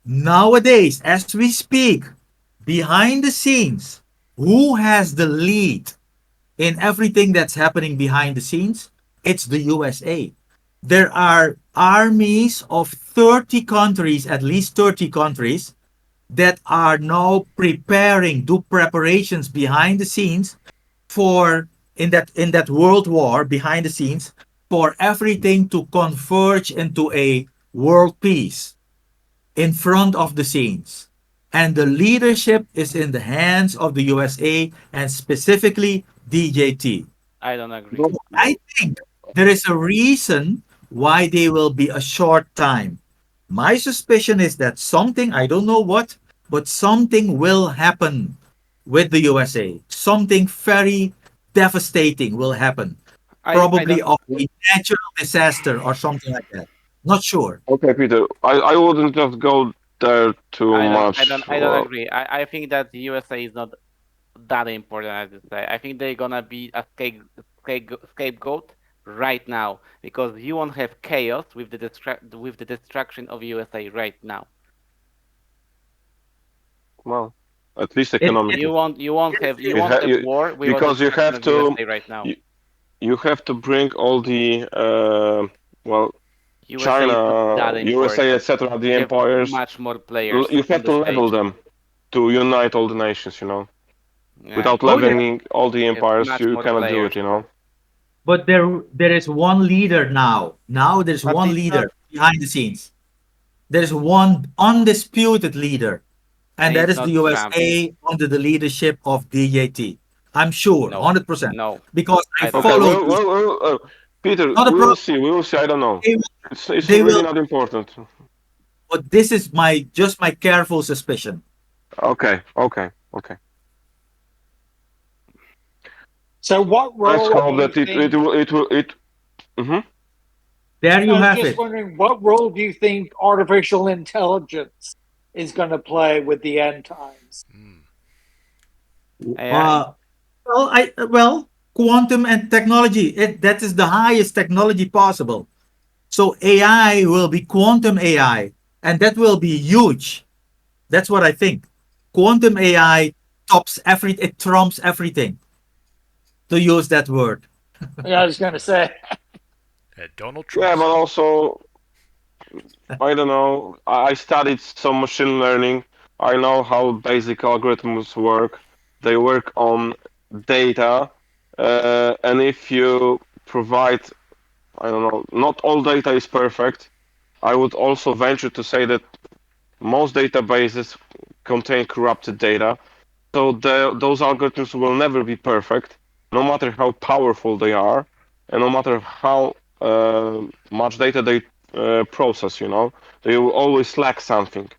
nowadays, as we speak, behind the scenes, who has the lead in everything that's happening behind the scenes? It's the USA. There are armies of 30 countries, at least 30 countries, that are now preparing, do preparations behind the scenes for in that world war behind the scenes for everything to converge into a world peace in front of the scenes. And the leadership is in the hands of the USA and specifically DJT. I don't agree. But I think there is a reason why they will be a short time. My suspicion is that something, I don't know what, but something will happen with the USA. Something very devastating will happen. I Probably don't of a natural disaster or something like that. Not sure. okay, Peter, I wouldn't just go there too much. I don't agree. I think that the USA is not that important as you say. I think they're gonna be a scapegoat right now because you won't have chaos with with the destruction of USA right now. Well, at least It economically. You It won't ha- have you, war without because you destruction have of to USA right now. you, you have to bring all the well, USA is not that China, USA, important. etc. The You have empires. much more players You on have the to level stage. them to unite all the nations. Yeah, Without Oh yeah, leveling all the you have empires, much you more cannot do players. it. but there is one leader now. Now there's But one it's not, leader behind the scenes. There's one undisputed leader, and and that it's is the not Trump. USA under the leadership of DJT. I'm sure, No, 100%, no, because I I don't Okay, followed agree. this. Peter, Not a we will problem. see. We will see. I don't know. They, It's they really will, not important. but this is my just my careful suspicion. Okay, okay, okay. So, what Let's role do hope you that it think? will it will it. hmm There you I was have just it. wondering, what role do you think artificial intelligence is going to play with the end times? Mm. I, Uh, well, quantum and technology. That is the highest technology possible. So AI will be quantum AI, and that will be huge. That's what I think. Quantum AI tops it trumps everything, to use that word. Yeah, I was going to say. Donald Yeah, Trump's but it. also I don't know. I studied some machine learning. I know how basic algorithms work. They work on data, and if you provide, I don't know, not all data is perfect. I would also venture to say that most databases contain corrupted data. So those algorithms will never be perfect, no matter how powerful they are, and no matter how much data they process. They will always lack something,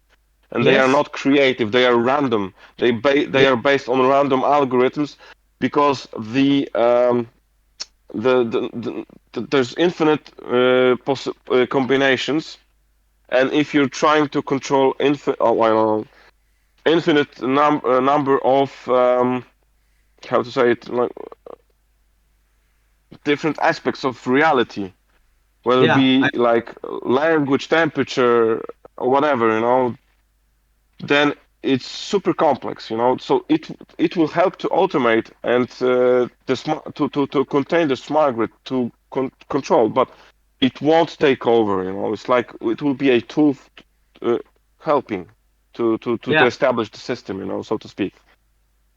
and they are Yes, not creative. They are random. They yes, are based on random algorithms because there's infinite combinations, and if you're trying to control I don't know, infinite number of how to say it, like different aspects of reality, whether it yeah, be like language, temperature, or whatever, then it's super complex. So it will help to automate and to contain the smart grid to control, but it won't take over. It's like it will be a tool uh, helping to yeah, establish the system, so to speak.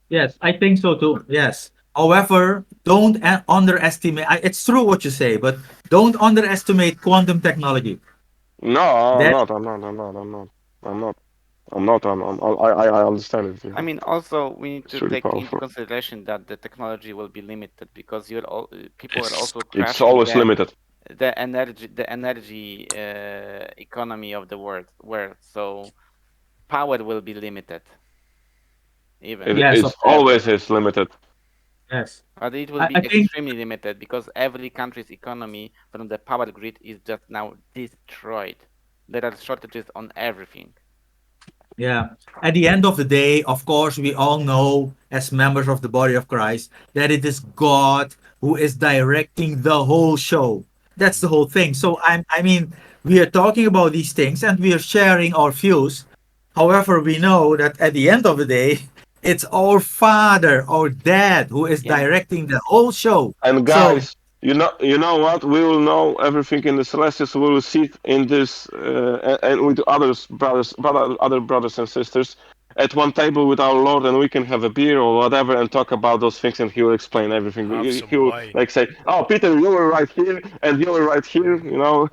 yes. I think so too. Yes. However, don't underestimate. It's true what you say, but don't underestimate quantum technology. No, I'm That not. I'm not. I'm not. I'm not. I'm not. I'm not. I understand it. I mean, also we need to It's really take into powerful. consideration that the technology will be limited because people are also It's crashing always limited. the energy economy of the world. So power will be limited even, It yes, of is course. always is limited. Yes. but it will I be think extremely limited because every country's economy from the power grid is just now destroyed. There are shortages on everything. yeah. At the end of the day, of course, we all know as members of the body of Christ that it is God who is directing the whole show. That's the Mm. whole thing. So I mean, we are talking about these things and we are sharing our views. However, we know that at the end of the day, it's our Father, our Dad, who is Yeah, directing the whole show. And So guys, you know what? We will know everything in the Celestials. We will sit in this and with others, other brothers and sisters, at one table with our Lord, and we can have a beer or whatever and talk about those things, and He will explain everything. Have He some will wine. like say, "Oh, Peter, you were right here, and you were right here." Mm. You know,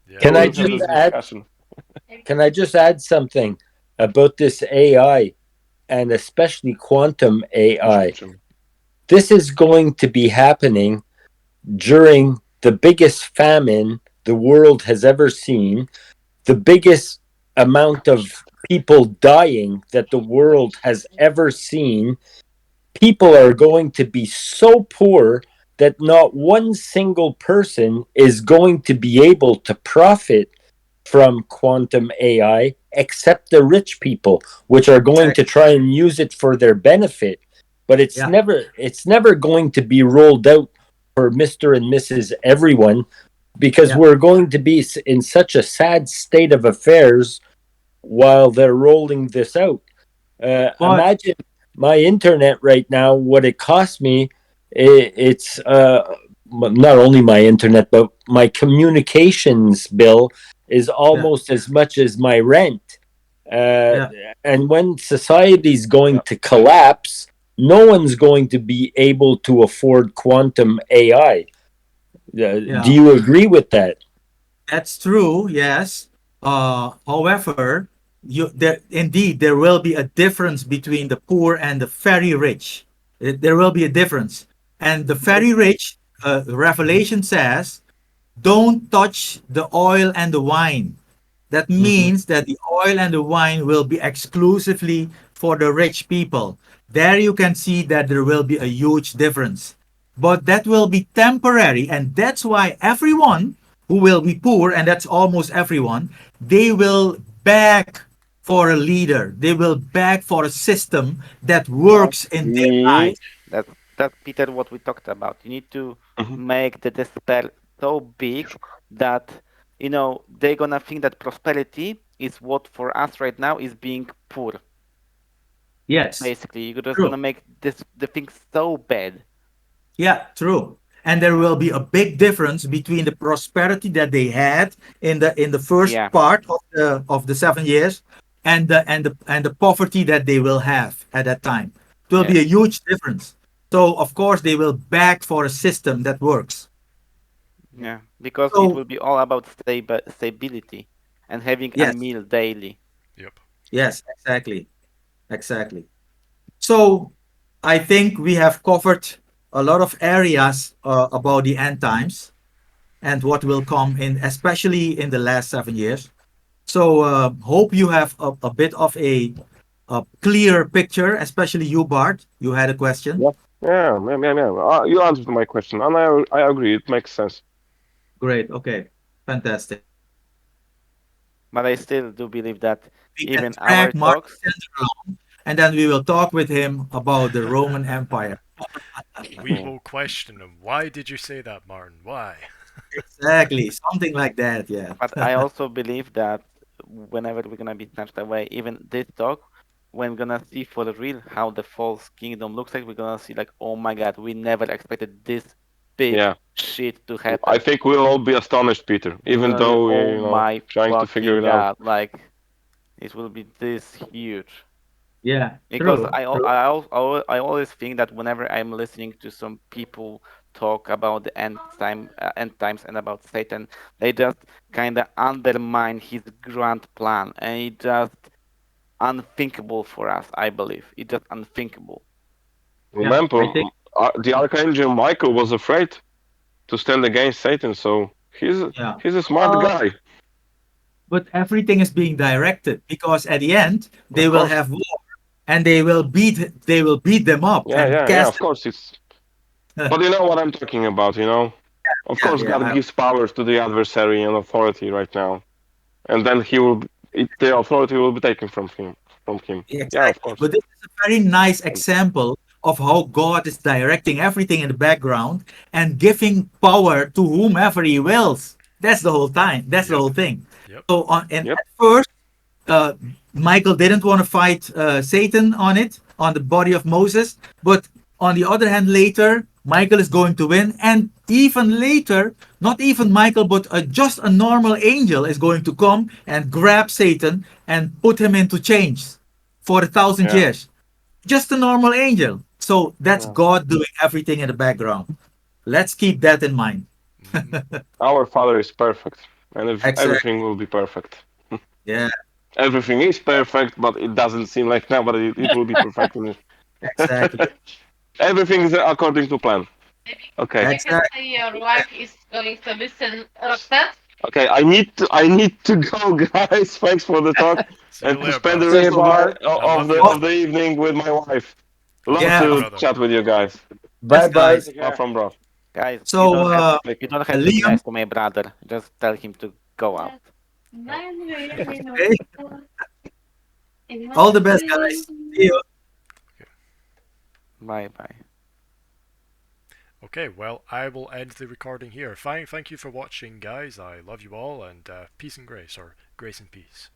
Yeah, Can we I will that's have just this true. add? discussion. Can I just add something about this AI and especially quantum AI? This is going to be happening during the biggest famine the world has ever seen, the biggest amount of people dying that the world has ever seen. People are going to be so poor that not one single person is going to be able to profit from quantum AI except the rich people, which are going to exactly. try and use it for their benefit. But Yeah. it's never going to be rolled out for Mr. and Mrs. Everyone because Yeah. we're going to be in such a sad state of affairs while they're rolling this out. But Imagine my internet right now, what it costs me. It's not only my internet, but my communications bill is yeah. almost as much as my rent. Uh, Yeah. and when society's going Yeah. to collapse, no one's going to be able to afford quantum AI. Do Yeah. you agree with that? That's true, yes. However, there indeed there will be a difference between the poor and the very rich. There will be a difference, and the very rich, Revelation says, don't touch the oil and the wine. That Mhm. means that the oil and the wine will be exclusively for the rich people. There you can see that there will be a huge difference. But that will be temporary, and that's why everyone who will be poor, and that's almost everyone, they will beg for a leader. They will beg for a system that But works in their me, eyes. that's Peter what we talked about. You need to mhm. make the despair so big that they're gonna think that prosperity is what for us right now is being poor. Yes, Basically, you're just true. gonna make the thing so bad. Yeah, true. And there will be a big difference between the prosperity that they had in the first Yeah, part of the 7 years and the poverty that they will have at that time. It will yes, be a huge difference. So of course they will beg for a system that works. yeah, because it So will be all about stability and having a yes, meal daily. Yep. yes, exactly, exactly. So I think we have covered a lot of areas about the end times and what will come in, especially in the last 7 years. So hope you have a bit of a clear picture, especially you, Bart. You had a question. Yeah, yeah, yeah, yeah, yeah. You answered my question, and I agree. It makes sense. Great. Okay. Fantastic. But I still do believe that We can even our drag Martin talks, Sender along, and then we will talk with him about the Roman Empire. We will question him. Why did you say that, Martin? Why? Exactly. Something like that. Yeah. but I also believe that whenever we're gonna be snatched away, even this talk, when gonna see for the real how the false kingdom looks like, we're gonna see like, oh my god, we never expected this big Yeah, shit to I happen. think we'll all be astonished, Peter, We're even gonna be, though oh we're my trying to figure fucking it out. god, like it will be this huge. Yeah. Because True. True. I always think that whenever I'm listening to some people talk about the end times, and about Satan, they just kind of undermine his grand plan, and it just unthinkable for us. I believe it's just unthinkable. Yeah, I Remember, think. the Archangel Michael was afraid to stand against Satan, so Yeah. he's a smart Uh, guy. but everything is being directed because at the end they Of will course. have war and they will beat them up Yeah, and yeah, yeah. cast Of course, it's. them. But you know what I'm talking about, you know. Of Yeah, course, yeah, God gives powers to the adversary and authority right now, and then the authority will be taken from him. From him. Yeah, of exactly. course. But this is a very nice example of how God is directing everything in the background and giving power to whomever He wills. That's the whole time. That's the Yep. whole thing. Yep. So and Yep. at first uh, Michael didn't want to fight Satan on the body of Moses, but on the other hand, later Michael is going to win, and even later, not even Michael, but just a normal angel is going to come and grab Satan and put him into chains for 1,000 Yeah. years. Just a normal angel. So that's Yeah. God doing everything in the background. Let's keep that in mind. Hmm. Our Father is perfect, and if Exactly. everything will be perfect. Yeah, Everything is perfect, but it doesn't seem like now, but it will be perfect. exactly. Everything is according to plan. Okay. I can Exactly. say your wife is going to listen, Roxette. Okay, I need to go, guys. Thanks for the talk, See you and to later, spend the Bart. See you, rest of my Bart. I love you, of the brother. evening with my wife. I Love love Yeah, you, to brother. chat with you guys. yes, Bye. guys. Take Love care. from bro. Guys, you So, don't have Take you care. don't have to be Liam, nice to my brother. Just tell him to go out. okay, all the best, guys. See you. Okay. Bye bye. Okay, well, I will end the recording here. Fine, thank you for watching, guys. I love you all, and peace and grace, or grace and peace.